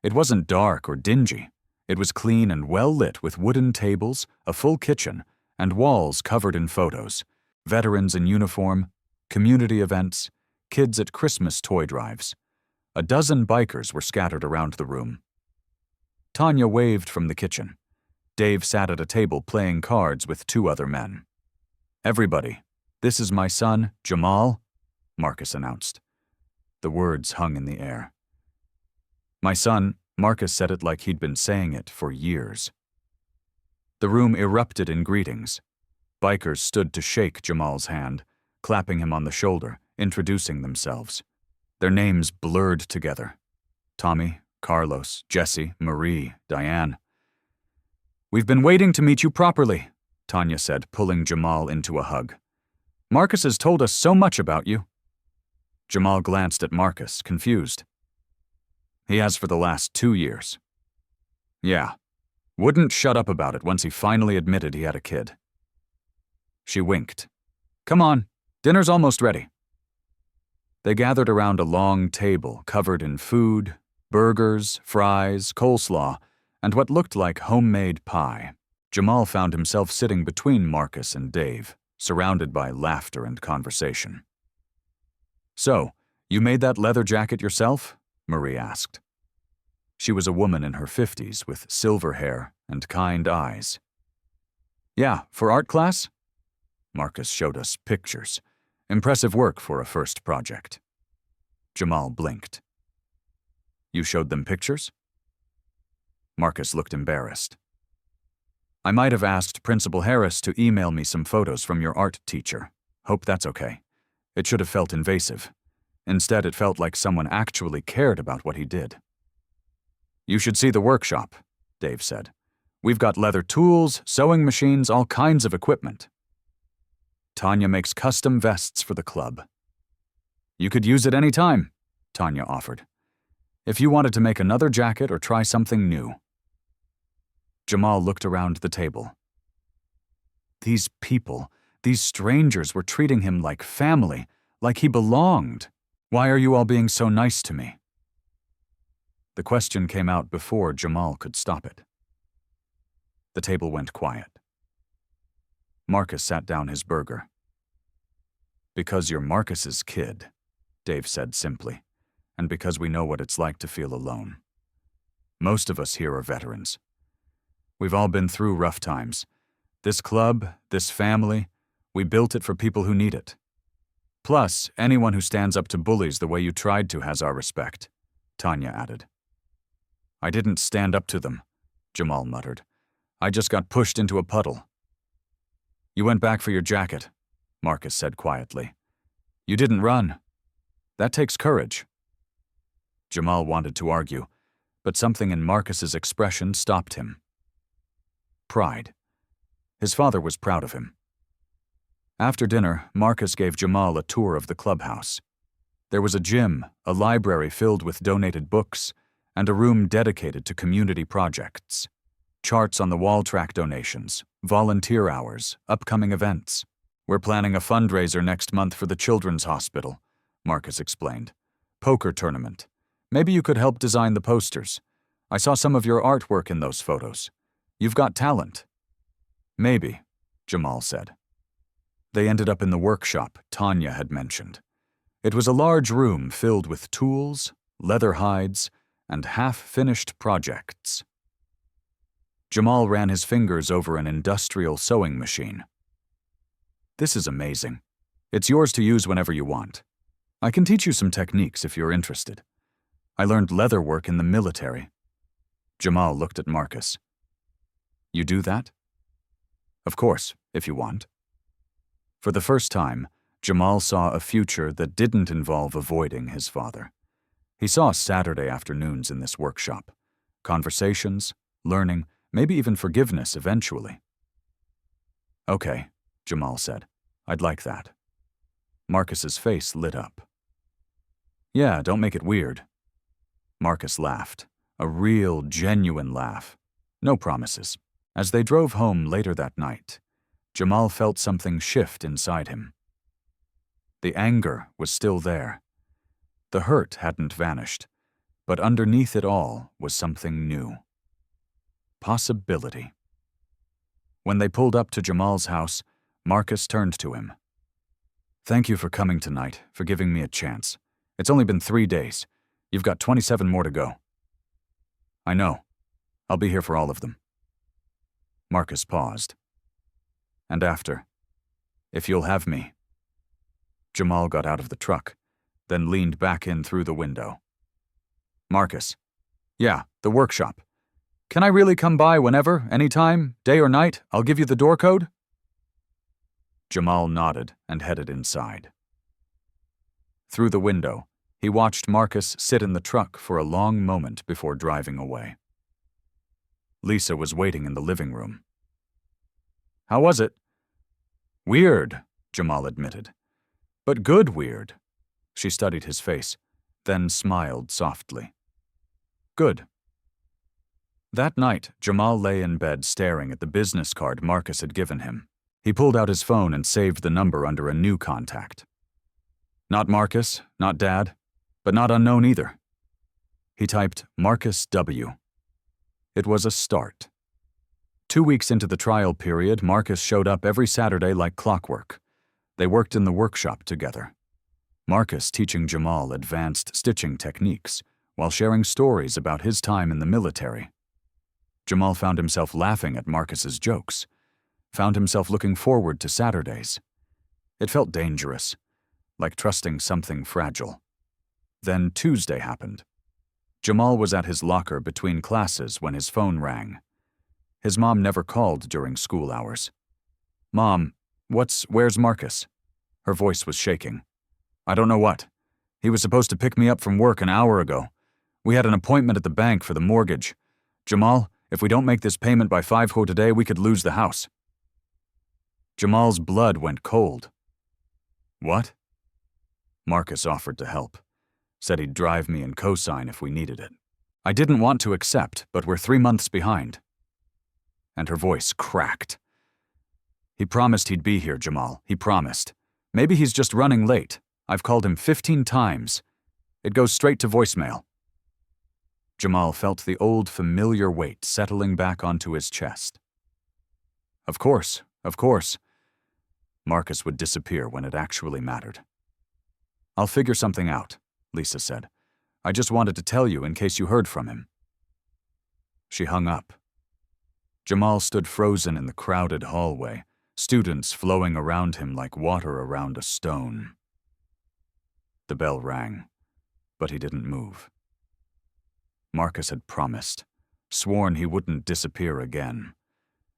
It wasn't dark or dingy. It was clean and well lit with wooden tables, a full kitchen, and walls covered in photos. Veterans in uniform, community events, kids at Christmas toy drives. A dozen bikers were scattered around the room. Tanya waved from the kitchen. Dave sat at a table playing cards with 2 other men. Everybody, this is my son, Jamal, Marcus announced. The words hung in the air. My son, Marcus said it like he'd been saying it for years. The room erupted in greetings. Bikers stood to shake Jamal's hand, clapping him on the shoulder, introducing themselves. Their names blurred together. Tommy, Carlos, Jesse, Marie, Diane. We've been waiting to meet you properly, Tanya said, pulling Jamal into a hug. Marcus has told us so much about you. Jamal glanced at Marcus, confused. He has for the last 2 years. Yeah. Wouldn't shut up about it once he finally admitted he had a kid. She winked. Come on, dinner's almost ready. They gathered around a long table covered in food, burgers, fries, coleslaw, and what looked like homemade pie. Jamal found himself sitting between Marcus and Dave, surrounded by laughter and conversation. So, you made that leather jacket yourself? Marie asked. She was a woman in her 50s with silver hair and kind eyes. Yeah, for art class? Marcus showed us pictures. Impressive work for a first project. Jamal blinked. You showed them pictures? Marcus looked embarrassed. I might have asked Principal Harris to email me some photos from your art teacher. Hope that's okay. It should have felt invasive. Instead, it felt like someone actually cared about what he did. "You should see the workshop," Dave said. "We've got leather tools, sewing machines, all kinds of equipment. Tanya makes custom vests for the club." "You could use it any time," Tanya offered. "If you wanted to make another jacket or try something new." Jamal looked around the table. These people, these strangers were treating him like family, like he belonged. "Why are you all being so nice to me?" The question came out before Jamal could stop it. The table went quiet. Marcus sat down his burger. "Because you're Marcus's kid," Dave said simply, "and because we know what it's like to feel alone. Most of us here are veterans. We've all been through rough times. This club, this family, we built it for people who need it. Plus, anyone who stands up to bullies the way you tried to has our respect," Tanya added. "I didn't stand up to them," Jamal muttered. "I just got pushed into a puddle." "You went back for your jacket," Marcus said quietly. "You didn't run. That takes courage." Jamal wanted to argue, but something in Marcus's expression stopped him. Pride. His father was proud of him. After dinner, Marcus gave Jamal a tour of the clubhouse. There was a gym, a library filled with donated books, and a room dedicated to community projects. Charts on the wall track donations, volunteer hours, upcoming events. "We're planning a fundraiser next month for the Children's Hospital," Marcus explained. "Poker tournament. Maybe you could help design the posters. I saw some of your artwork in those photos. You've got talent." "Maybe," Jamal said. They ended up in the workshop Tanya had mentioned. It was a large room filled with tools, leather hides, and half-finished projects. Jamal ran his fingers over an industrial sewing machine. "This is amazing. It's yours to use whenever you want. I can teach you some techniques if you're interested. I learned leather work in the military." Jamal looked at Marcus. "You do that?" "Of course, if you want." For the first time, Jamal saw a future that didn't involve avoiding his father. He saw Saturday afternoons in this workshop. Conversations, learning, maybe even forgiveness eventually. "Okay," Jamal said. "I'd like that." Marcus's face lit up. "Yeah, don't make it weird." Marcus laughed. A real, genuine laugh. No promises. As they drove home later that night, Jamal felt something shift inside him. The anger was still there. The hurt hadn't vanished, but underneath it all was something new. Possibility. When they pulled up to Jamal's house, Marcus turned to him. "Thank you for coming tonight, for giving me a chance. It's only been 3 days. You've got 27 more to go." "I know. I'll be here for all of them." Marcus paused. "And after, if you'll have me." Jamal got out of the truck, then leaned back in through the window. "Marcus." "Yeah, the workshop. Can I really come by whenever, anytime, day or night? I'll give you the door code?" Jamal nodded and headed inside. Through the window, he watched Marcus sit in the truck for a long moment before driving away. Lisa was waiting in the living room. "How was it?" "Weird," Jamal admitted. "But good weird." She studied his face, then smiled softly. "Good." That night, Jamal lay in bed staring at the business card Marcus had given him. He pulled out his phone and saved the number under a new contact. Not Marcus, not Dad, but not unknown either. He typed Marcus W. It was a start. 2 weeks into the trial period, Marcus showed up every Saturday like clockwork. They worked in the workshop together. Marcus teaching Jamal advanced stitching techniques, while sharing stories about his time in the military. Jamal found himself laughing at Marcus's jokes, found himself looking forward to Saturdays. It felt dangerous, like trusting something fragile. Then Tuesday happened. Jamal was at his locker between classes when his phone rang. His mom never called during school hours. "Mom, where's Marcus?" Her voice was shaking. "I don't know what. He was supposed to pick me up from work an hour ago. We had an appointment at the bank for the mortgage. Jamal, if we don't make this payment by 5 today, we could lose the house. Jamal's blood went cold. What? Marcus offered to help. Said he'd drive me and co-sign if we needed it. I didn't want to accept, but we're 3 months behind. And her voice cracked. He promised he'd be here, Jamal. He promised. Maybe he's just running late. I've called him 15 times. It goes straight to voicemail. Jamal felt the old familiar weight settling back onto his chest. Of course. Marcus would disappear when it actually mattered. I'll figure something out, Lisa said. I just wanted to tell you in case you heard from him. She hung up. Jamal stood frozen in the crowded hallway, students flowing around him like water around a stone. The bell rang, but he didn't move. Marcus had promised, sworn he wouldn't disappear again,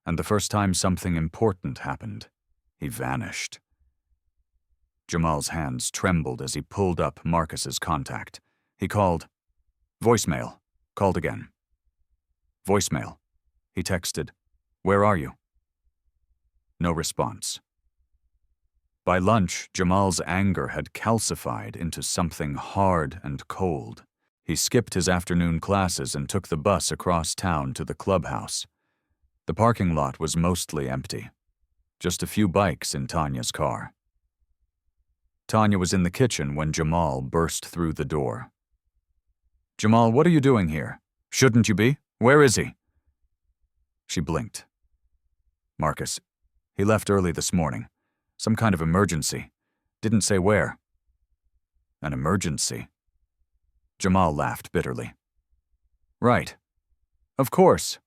and the first time something important happened, he vanished. Jamal's hands trembled as he pulled up Marcus's contact. He called. Voicemail. Called again. Voicemail. He texted, Where are you? No response. By lunch, Jamal's anger had calcified into something hard and cold. He skipped his afternoon classes and took the bus across town to the clubhouse. The parking lot was mostly empty. Just a few bikes in Tanya's car. Tanya was in the kitchen when Jamal burst through the door. Jamal, what are you doing here? Shouldn't you be? Where is he? She blinked. Marcus. He left early this morning. Some kind of emergency. Didn't say where. An emergency? Jamal laughed bitterly. Right. Of course.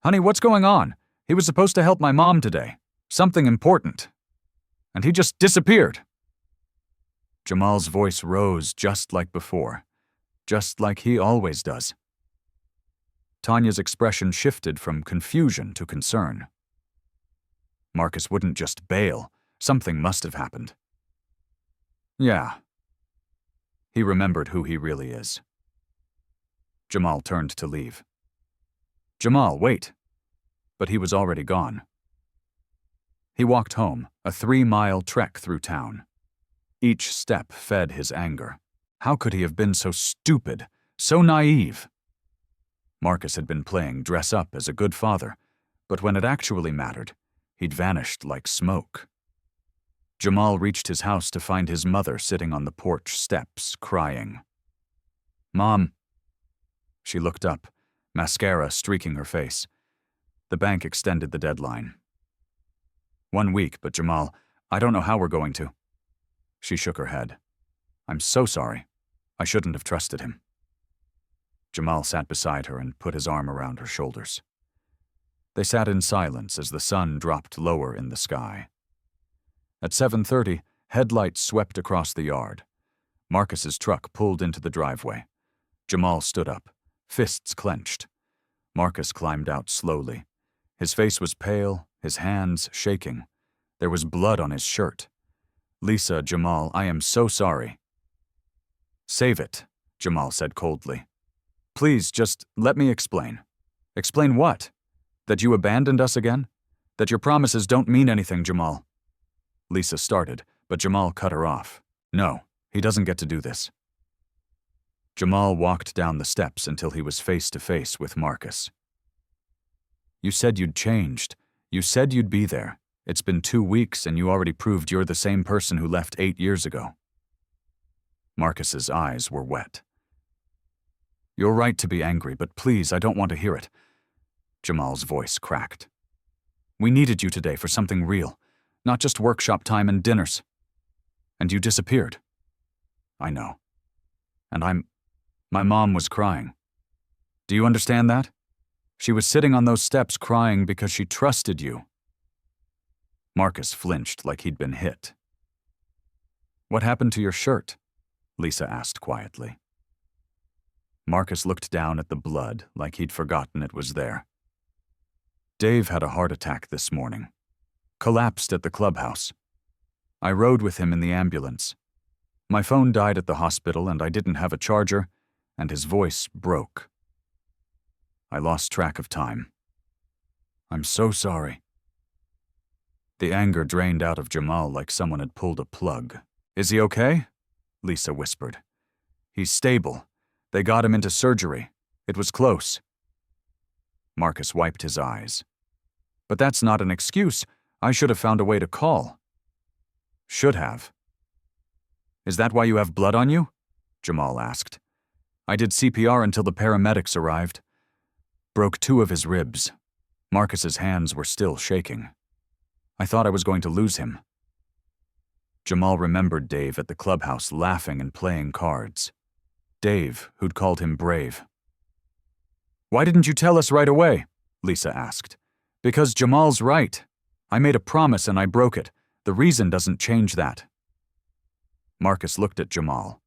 Honey, what's going on? He was supposed to help my mom today. Something important. And he just disappeared. Jamal's voice rose just like before. Just like he always does. Tanya's expression shifted from confusion to concern. Marcus wouldn't just bail. Something must have happened. Yeah. He remembered who he really is. Jamal turned to leave. Jamal, wait. But he was already gone. He walked home, a 3-mile trek through town. Each step fed his anger. How could he have been so stupid, so naive? Marcus had been playing dress-up as a good father, but when it actually mattered, he'd vanished like smoke. Jamal reached his house to find his mother sitting on the porch steps, crying. Mom. She looked up, mascara streaking her face. The bank extended the deadline. 1 week, but Jamal, I don't know how we're going to. She shook her head. I'm so sorry. I shouldn't have trusted him. Jamal sat beside her and put his arm around her shoulders. They sat in silence as the sun dropped lower in the sky. At 7:30, headlights swept across the yard. Marcus's truck pulled into the driveway. Jamal stood up, fists clenched. Marcus climbed out slowly. His face was pale, his hands shaking. There was blood on his shirt. Lisa, Jamal, I am so sorry. Save it, Jamal said coldly. Please, just let me explain. Explain what? That you abandoned us again? That your promises don't mean anything, Jamal? Lisa started, but Jamal cut her off. No, he doesn't get to do this. Jamal walked down the steps until he was face to face with Marcus. You said you'd changed. You said you'd be there. It's been 2 weeks and you already proved you're the same person who left 8 years ago. Marcus's eyes were wet. You're right to be angry, but please, I don't want to hear it. Jamal's voice cracked. We needed you today for something real, not just workshop time and dinners. And you disappeared. I know. And my mom was crying. Do you understand that? She was sitting on those steps crying because she trusted you. Marcus flinched like he'd been hit. What happened to your shirt? Lisa asked quietly. Marcus looked down at the blood like he'd forgotten it was there. Dave had a heart attack this morning. Collapsed at the clubhouse. I rode with him in the ambulance. My phone died at the hospital and I didn't have a charger, and his voice broke. I lost track of time. I'm so sorry. The anger drained out of Jamal like someone had pulled a plug. Is he okay? Lisa whispered. He's stable. They got him into surgery. It was close. Marcus wiped his eyes. But that's not an excuse. I should have found a way to call. Should have. Is that why you have blood on you? Jamal asked. I did CPR until the paramedics arrived. Broke 2 of his ribs. Marcus's hands were still shaking. I thought I was going to lose him. Jamal remembered Dave at the clubhouse laughing and playing cards. Dave, who'd called him brave. Why didn't you tell us right away? Lisa asked. Because Jamal's right. I made a promise and I broke it. The reason doesn't change that. Marcus looked at Jamal.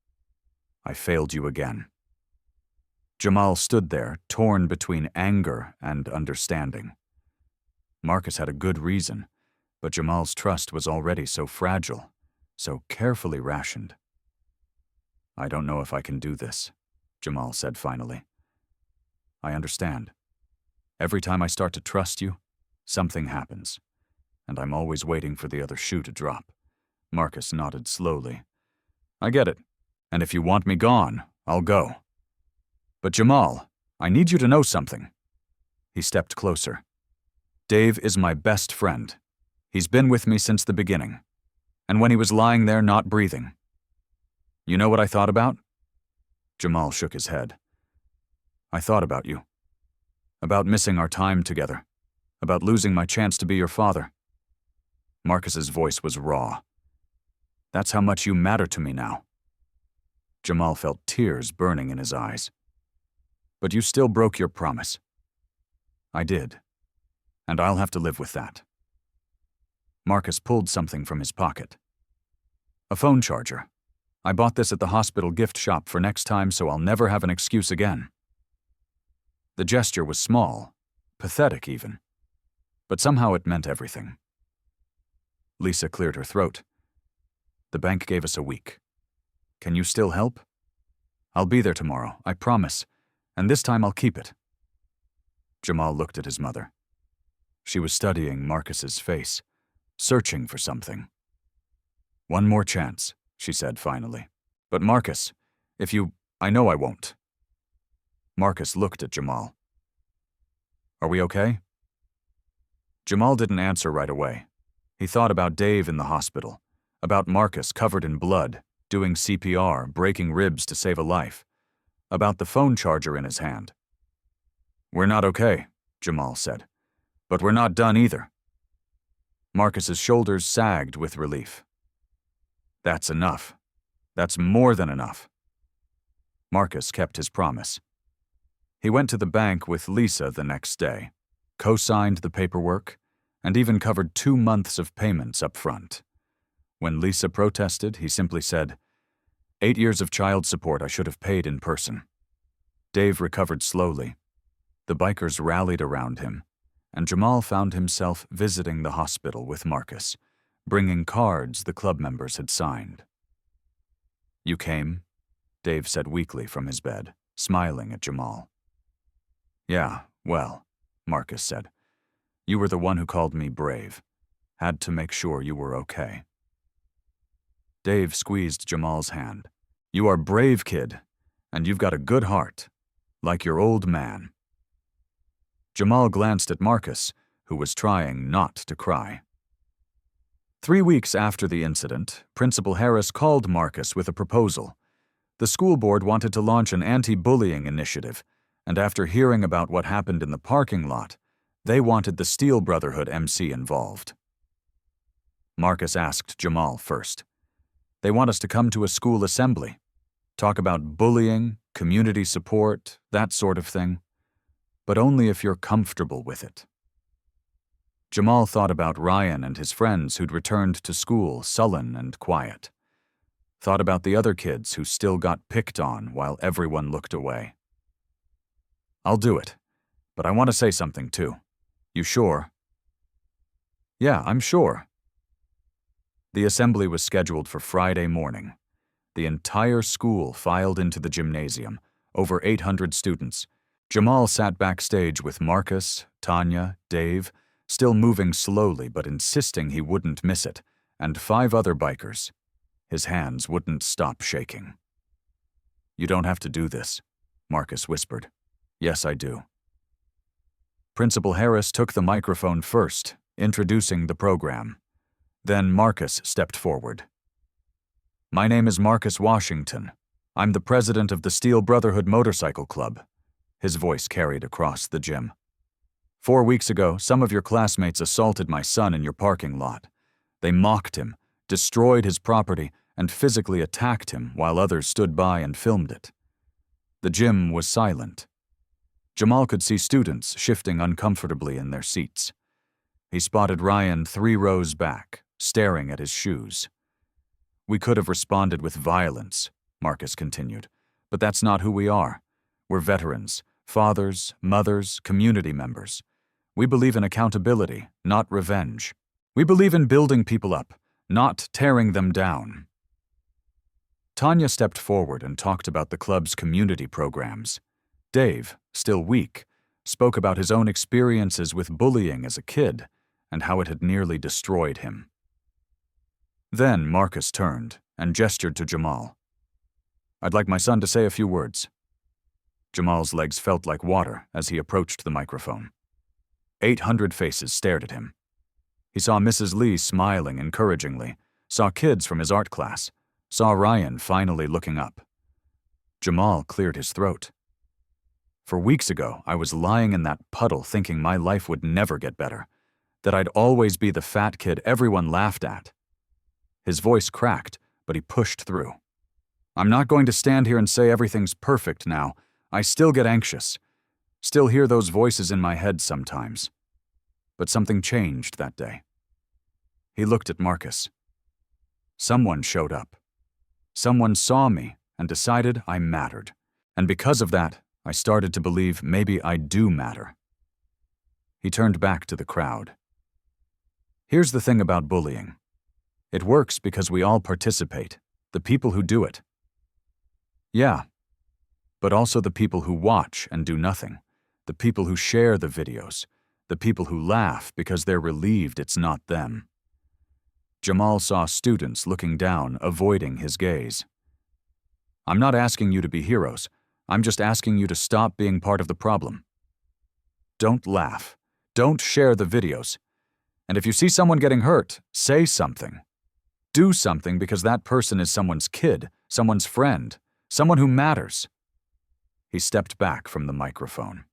I failed you again. Jamal stood there, torn between anger and understanding. Marcus had a good reason, but Jamal's trust was already so fragile, so carefully rationed. I don't know if I can do this, Jamal said finally. I understand. Every time I start to trust you, something happens, and I'm always waiting for the other shoe to drop. Marcus nodded slowly. I get it, and if you want me gone, I'll go. But Jamal, I need you to know something. He stepped closer. Dave is my best friend. He's been with me since the beginning. And when he was lying there not breathing. You know what I thought about? Jamal shook his head. I thought about you. About missing our time together. About losing my chance to be your father. Marcus's voice was raw. That's how much you matter to me now. Jamal felt tears burning in his eyes. But you still broke your promise. I did. And I'll have to live with that. Marcus pulled something from his pocket. A phone charger. I bought this at the hospital gift shop for next time, so I'll never have an excuse again. The gesture was small, pathetic even, but somehow it meant everything. Lisa cleared her throat. The bank gave us a week. Can you still help? I'll be there tomorrow, I promise, and this time I'll keep it. Jamal looked at his mother. She was studying Marcus's face, searching for something. One more chance, she said finally. But Marcus, I know I won't. Marcus looked at Jamal. Are we okay? Jamal didn't answer right away. He thought about Dave in the hospital, about Marcus covered in blood, doing CPR, breaking ribs to save a life, about the phone charger in his hand. We're not okay, Jamal said, but we're not done either. Marcus's shoulders sagged with relief. That's enough. That's more than enough. Marcus kept his promise. He went to the bank with Lisa the next day, co-signed the paperwork, and even covered 2 months of payments up front. When Lisa protested, he simply said, 8 years of child support I should have paid in person. Dave recovered slowly. The bikers rallied around him, and Jamal found himself visiting the hospital with Marcus, bringing cards the club members had signed. You came, Dave said weakly from his bed, smiling at Jamal. Yeah, well, Marcus said. You were the one who called me brave. Had to make sure you were okay. Dave squeezed Jamal's hand. You are brave, kid, and you've got a good heart, like your old man. Jamal glanced at Marcus, who was trying not to cry. 3 weeks after the incident, Principal Harris called Marcus with a proposal. The school board wanted to launch an anti-bullying initiative, and after hearing about what happened in the parking lot, they wanted the Steel Brotherhood MC involved. Marcus asked Jamal first. They want us to come to a school assembly, talk about bullying, community support, that sort of thing, but only if you're comfortable with it. Jamal thought about Ryan and his friends who'd returned to school sullen and quiet. Thought about the other kids who still got picked on while everyone looked away. I'll do it, but I want to say something too. You sure? Yeah, I'm sure. The assembly was scheduled for Friday morning. The entire school filed into the gymnasium, over 800 students. Jamal sat backstage with Marcus, Tanya, Dave, still moving slowly but insisting he wouldn't miss it, and 5 other bikers. His hands wouldn't stop shaking. "You don't have to do this," Marcus whispered. "Yes, I do." Principal Harris took the microphone first, introducing the program. Then Marcus stepped forward. "My name is Marcus Washington. I'm the president of the Steel Brotherhood Motorcycle Club." His voice carried across the gym. "4 weeks ago, some of your classmates assaulted my son in your parking lot. They mocked him, destroyed his property, and physically attacked him while others stood by and filmed it." The gym was silent. Jamal could see students shifting uncomfortably in their seats. He spotted Ryan 3 rows back, staring at his shoes. "We could have responded with violence," Marcus continued, "but that's not who we are. We're veterans, fathers, mothers, community members. We believe in accountability, not revenge. We believe in building people up, not tearing them down." Tanya stepped forward and talked about the club's community programs. Dave, still weak, spoke about his own experiences with bullying as a kid and how it had nearly destroyed him. Then Marcus turned and gestured to Jamal. "I'd like my son to say a few words." Jamal's legs felt like water as he approached the microphone. 800 faces stared at him. He saw Mrs. Lee smiling encouragingly, saw kids from his art class, saw Ryan finally looking up. Jamal cleared his throat. "For weeks ago, I was lying in that puddle thinking my life would never get better, that I'd always be the fat kid everyone laughed at." His voice cracked, but he pushed through. "I'm not going to stand here and say everything's perfect now. I still get anxious. Still hear those voices in my head sometimes. But something changed that day." He looked at Marcus. "Someone showed up. Someone saw me and decided I mattered. And because of that, I started to believe maybe I do matter." He turned back to the crowd. "Here's the thing about bullying. It works because we all participate, the people who do it. Yeah, but also the people who watch and do nothing, the people who share the videos, the people who laugh because they're relieved it's not them." Jamal saw students looking down, avoiding his gaze. "I'm not asking you to be heroes. I'm just asking you to stop being part of the problem. Don't laugh. Don't share the videos. And if you see someone getting hurt, say something. Do something because that person is someone's kid, someone's friend, someone who matters." He stepped back from the microphone.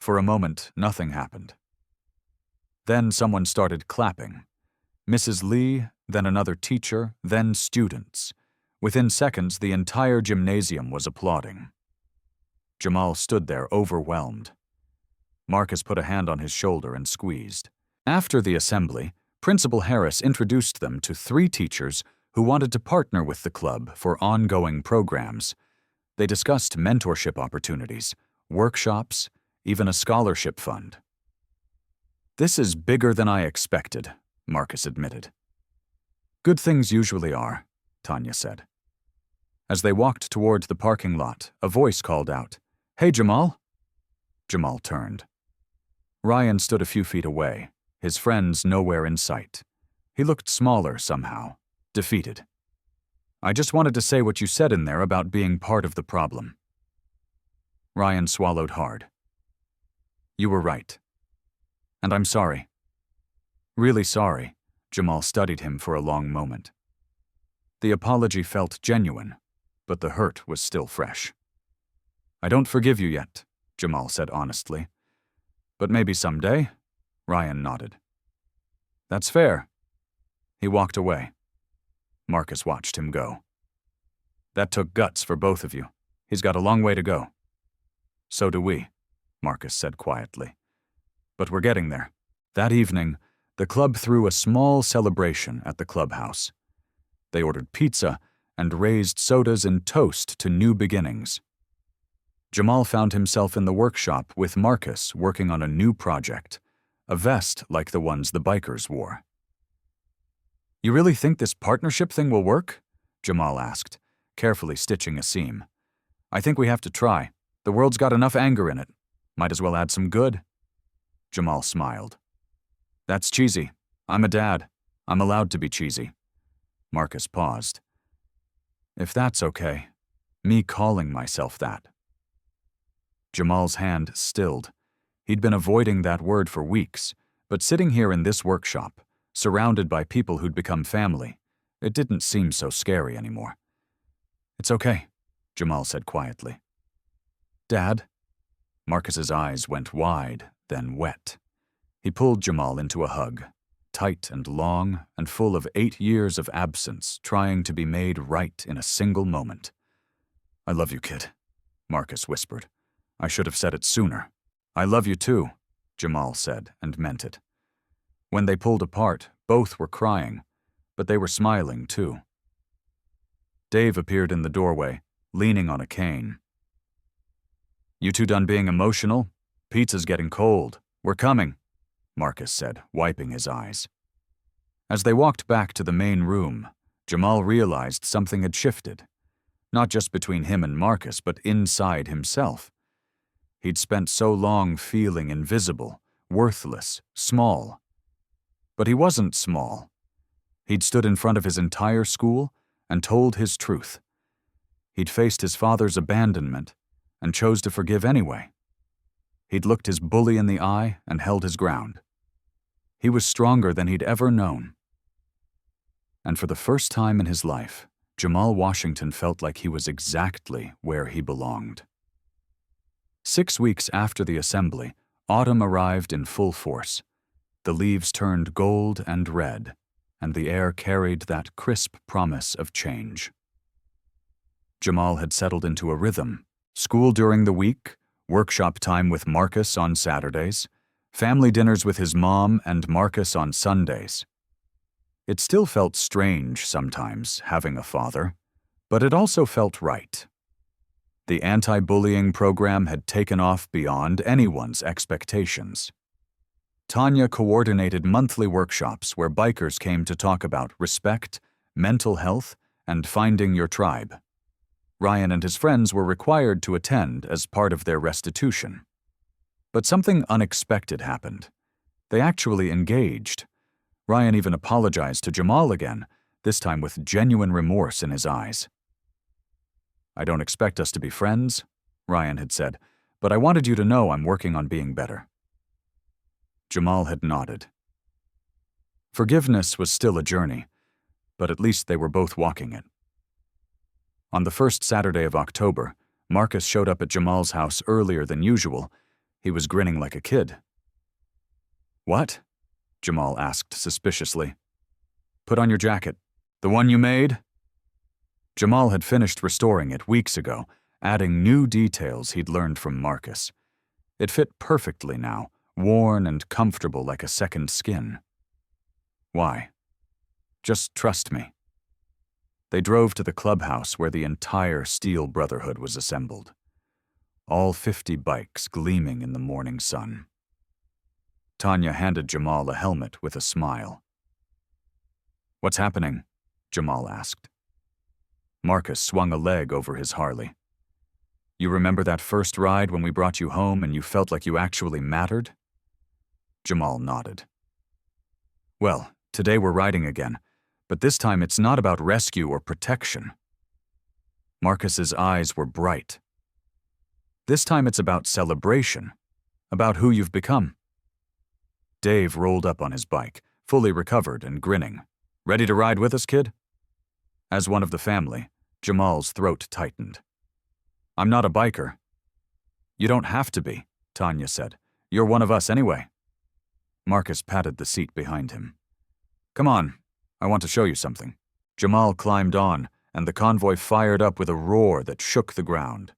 For a moment, nothing happened. Then someone started clapping. Mrs. Lee, then another teacher, then students. Within seconds, the entire gymnasium was applauding. Jamal stood there, overwhelmed. Marcus put a hand on his shoulder and squeezed. After the assembly, Principal Harris introduced them to 3 teachers who wanted to partner with the club for ongoing programs. They discussed mentorship opportunities, workshops, even a scholarship fund. "This is bigger than I expected," Marcus admitted. "Good things usually are," Tanya said. As they walked toward the parking lot, a voice called out, "Hey, Jamal." Jamal turned. Ryan stood a few feet away, his friends nowhere in sight. He looked smaller somehow, defeated. "I just wanted to say what you said in there about being part of the problem." Ryan swallowed hard. "You were right. And I'm sorry." "Really sorry." Jamal studied him for a long moment. The apology felt genuine, but the hurt was still fresh. "I don't forgive you yet," Jamal said honestly. "But maybe someday?" Ryan nodded. "That's fair." He walked away. Marcus watched him go. "That took guts for both of you. He's got a long way to go." "So do we," Marcus said quietly. "But we're getting there." That evening, the club threw a small celebration at the clubhouse. They ordered pizza and raised sodas and toast to new beginnings. Jamal found himself in the workshop with Marcus working on a new project, a vest like the ones the bikers wore. "You really think this partnership thing will work?" Jamal asked, carefully stitching a seam. I think we have to try. The world's got enough anger in it. Might as well add some good. Jamal smiled. That's cheesy. I'm a dad. I'm allowed to be cheesy. Marcus paused. If that's okay, me calling myself that. Jamal's hand stilled. He'd been avoiding that word for weeks, but sitting here in this workshop, surrounded by people who'd become family, it didn't seem so scary anymore. It's okay, Jamal said quietly. Dad? Marcus's eyes went wide, then wet. He pulled Jamal into a hug, tight and long and full of 8 years of absence trying to be made right in a single moment. I love you, kid, Marcus whispered. I should have said it sooner. I love you too, Jamal said, and meant it. When they pulled apart, both were crying, but they were smiling too. Dave appeared in the doorway, leaning on a cane. You two done being emotional? Pizza's getting cold. We're coming, Marcus said, wiping his eyes. As they walked back to the main room, Jamal realized something had shifted, not just between him and Marcus, but inside himself. He'd spent so long feeling invisible, worthless, small. But he wasn't small. He'd stood in front of his entire school and told his truth. He'd faced his father's abandonment and chose to forgive anyway. He'd looked his bully in the eye and held his ground. He was stronger than he'd ever known. And for the first time in his life, Jamal Washington felt like he was exactly where he belonged. 6 weeks after the assembly, autumn arrived in full force. The leaves turned gold and red, and the air carried that crisp promise of change. Jamal had settled into a rhythm. School during the week, workshop time with Marcus on Saturdays, family dinners with his mom and Marcus on Sundays. It still felt strange sometimes, having a father, but it also felt right. The anti-bullying program had taken off beyond anyone's expectations. Tanya coordinated monthly workshops where bikers came to talk about respect, mental health, and finding your tribe. Ryan and his friends were required to attend as part of their restitution. But something unexpected happened. They actually engaged. Ryan even apologized to Jamal again, this time with genuine remorse in his eyes. I don't expect us to be friends, Ryan had said, but I wanted you to know I'm working on being better. Jamal had nodded. Forgiveness was still a journey, but at least they were both walking it. On the first Saturday of October, Marcus showed up at Jamal's house earlier than usual. He was grinning like a kid. What? Jamal asked suspiciously. Put on your jacket. The one you made? Jamal had finished restoring it weeks ago, adding new details he'd learned from Marcus. It fit perfectly now, worn and comfortable like a second skin. Why? Just trust me. They drove to the clubhouse where the entire Steel Brotherhood was assembled. All 50 bikes gleaming in the morning sun. Tanya handed Jamal a helmet with a smile. What's happening? Jamal asked. Marcus swung a leg over his Harley. You remember that first ride when we brought you home and you felt like you actually mattered? Jamal nodded. Well, today we're riding again, but this time it's not about rescue or protection. Marcus's eyes were bright. This time it's about celebration, about who you've become. Dave rolled up on his bike, fully recovered and grinning. Ready to ride with us, kid? As one of the family, Jamal's throat tightened. I'm not a biker. You don't have to be, Tanya said. You're one of us anyway. Marcus patted the seat behind him. Come on, I want to show you something. Jamal climbed on, and the convoy fired up with a roar that shook the ground.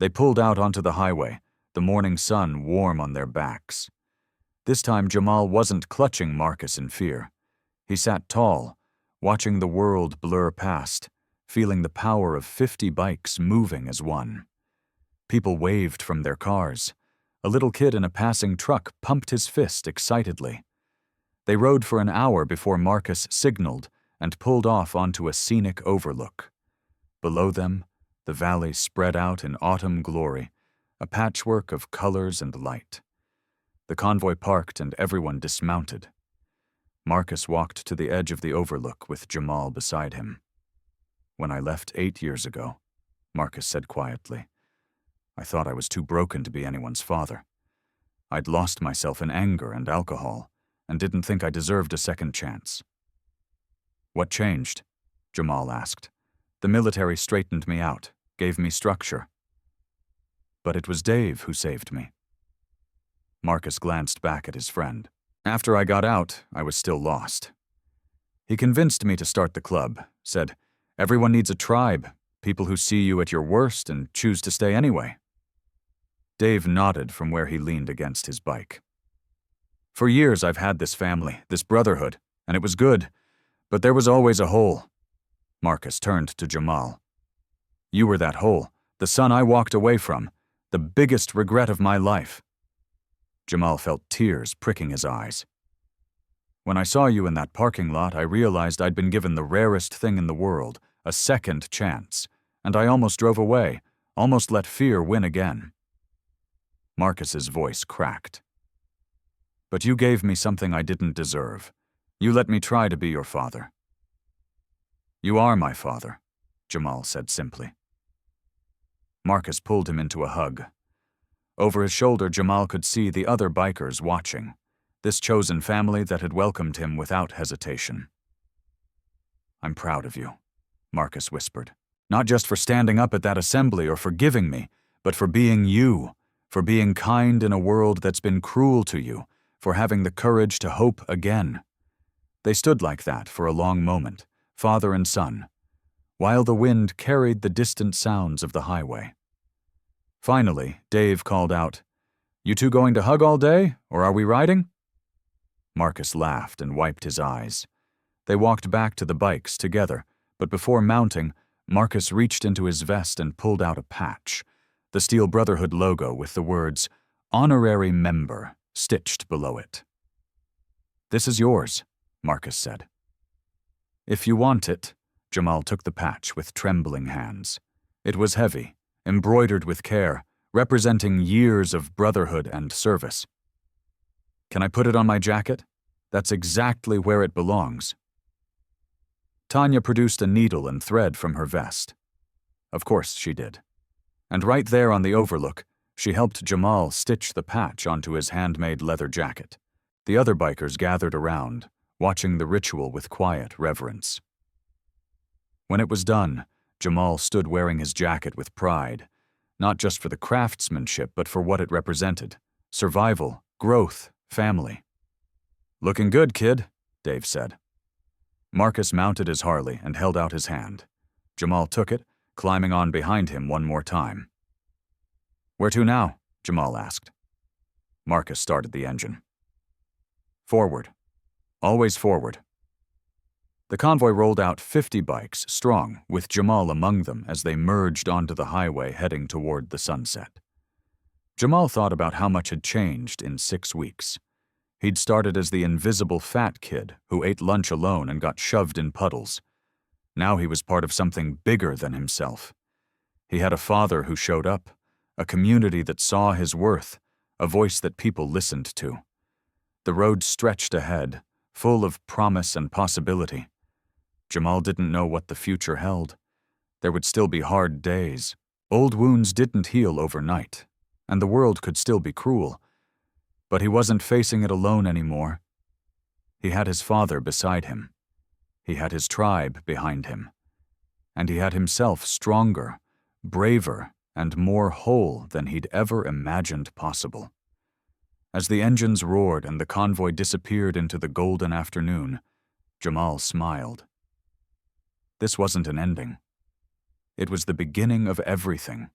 They pulled out onto the highway, the morning sun warm on their backs. This time Jamal wasn't clutching Marcus in fear. He sat tall, watching the world blur past, feeling the power of 50 bikes moving as one. People waved from their cars. A little kid in a passing truck pumped his fist excitedly. They rode for an hour before Marcus signaled, and pulled off onto a scenic overlook. Below them, the valley spread out in autumn glory, a patchwork of colors and light. The convoy parked and everyone dismounted. Marcus walked to the edge of the overlook with Jamal beside him. "When I left 8 years ago," Marcus said quietly, "I thought I was too broken to be anyone's father. I'd lost myself in anger and alcohol, and didn't think I deserved a second chance." "What changed?" Jamal asked. "The military straightened me out, gave me structure." "But it was Dave who saved me." Marcus glanced back at his friend. "After I got out, I was still lost. He convinced me to start the club, said, 'Everyone needs a tribe, people who see you at your worst and choose to stay anyway.'" Dave nodded from where he leaned against his bike. "For years I've had this family, this brotherhood, and it was good, but there was always a hole." Marcus turned to Jamal. "You were that hole, the son I walked away from, the biggest regret of my life." Jamal felt tears pricking his eyes. "When I saw you in that parking lot, I realized I'd been given the rarest thing in the world, a second chance, and I almost drove away, almost let fear win again." Marcus's voice cracked. "But you gave me something I didn't deserve. You let me try to be your father." "You are my father," Jamal said simply. Marcus pulled him into a hug. Over his shoulder, Jamal could see the other bikers watching, this chosen family that had welcomed him without hesitation. "I'm proud of you," Marcus whispered. "Not just for standing up at that assembly or forgiving me, but for being you, for being kind in a world that's been cruel to you, for having the courage to hope again." They stood like that for a long moment, father and son, while the wind carried the distant sounds of the highway. Finally, Dave called out, "You two going to hug all day, or are we riding?" Marcus laughed and wiped his eyes. They walked back to the bikes together, but before mounting, Marcus reached into his vest and pulled out a patch, the Steel Brotherhood logo with the words, "Honorary Member," stitched below it. "This is yours," Marcus said. "If you want it," Jamal took the patch with trembling hands. It was heavy, embroidered with care, representing years of brotherhood and service. "Can I put it on my jacket? That's exactly where it belongs." Tanya produced a needle and thread from her vest. Of course she did. And right there on the overlook, she helped Jamal stitch the patch onto his handmade leather jacket. The other bikers gathered around, watching the ritual with quiet reverence. When it was done, Jamal stood wearing his jacket with pride, not just for the craftsmanship but for what it represented: survival, growth, family. "Looking good, kid," Dave said. Marcus mounted his Harley and held out his hand. Jamal took it, climbing on behind him one more time. "Where to now?" Jamal asked. Marcus started the engine. "Forward. Always forward." The convoy rolled out 50 bikes, strong, with Jamal among them as they merged onto the highway heading toward the sunset. Jamal thought about how much had changed in 6 weeks. He'd started as the invisible fat kid who ate lunch alone and got shoved in puddles. Now he was part of something bigger than himself. He had a father who showed up, a community that saw his worth, a voice that people listened to. The road stretched ahead, full of promise and possibility. Jamal didn't know what the future held. There would still be hard days. Old wounds didn't heal overnight, and the world could still be cruel. But he wasn't facing it alone anymore. He had his father beside him. He had his tribe behind him. And he had himself stronger, braver, and more whole than he'd ever imagined possible. As the engines roared and the convoy disappeared into the golden afternoon, Jamal smiled. This wasn't an ending. It was the beginning of everything.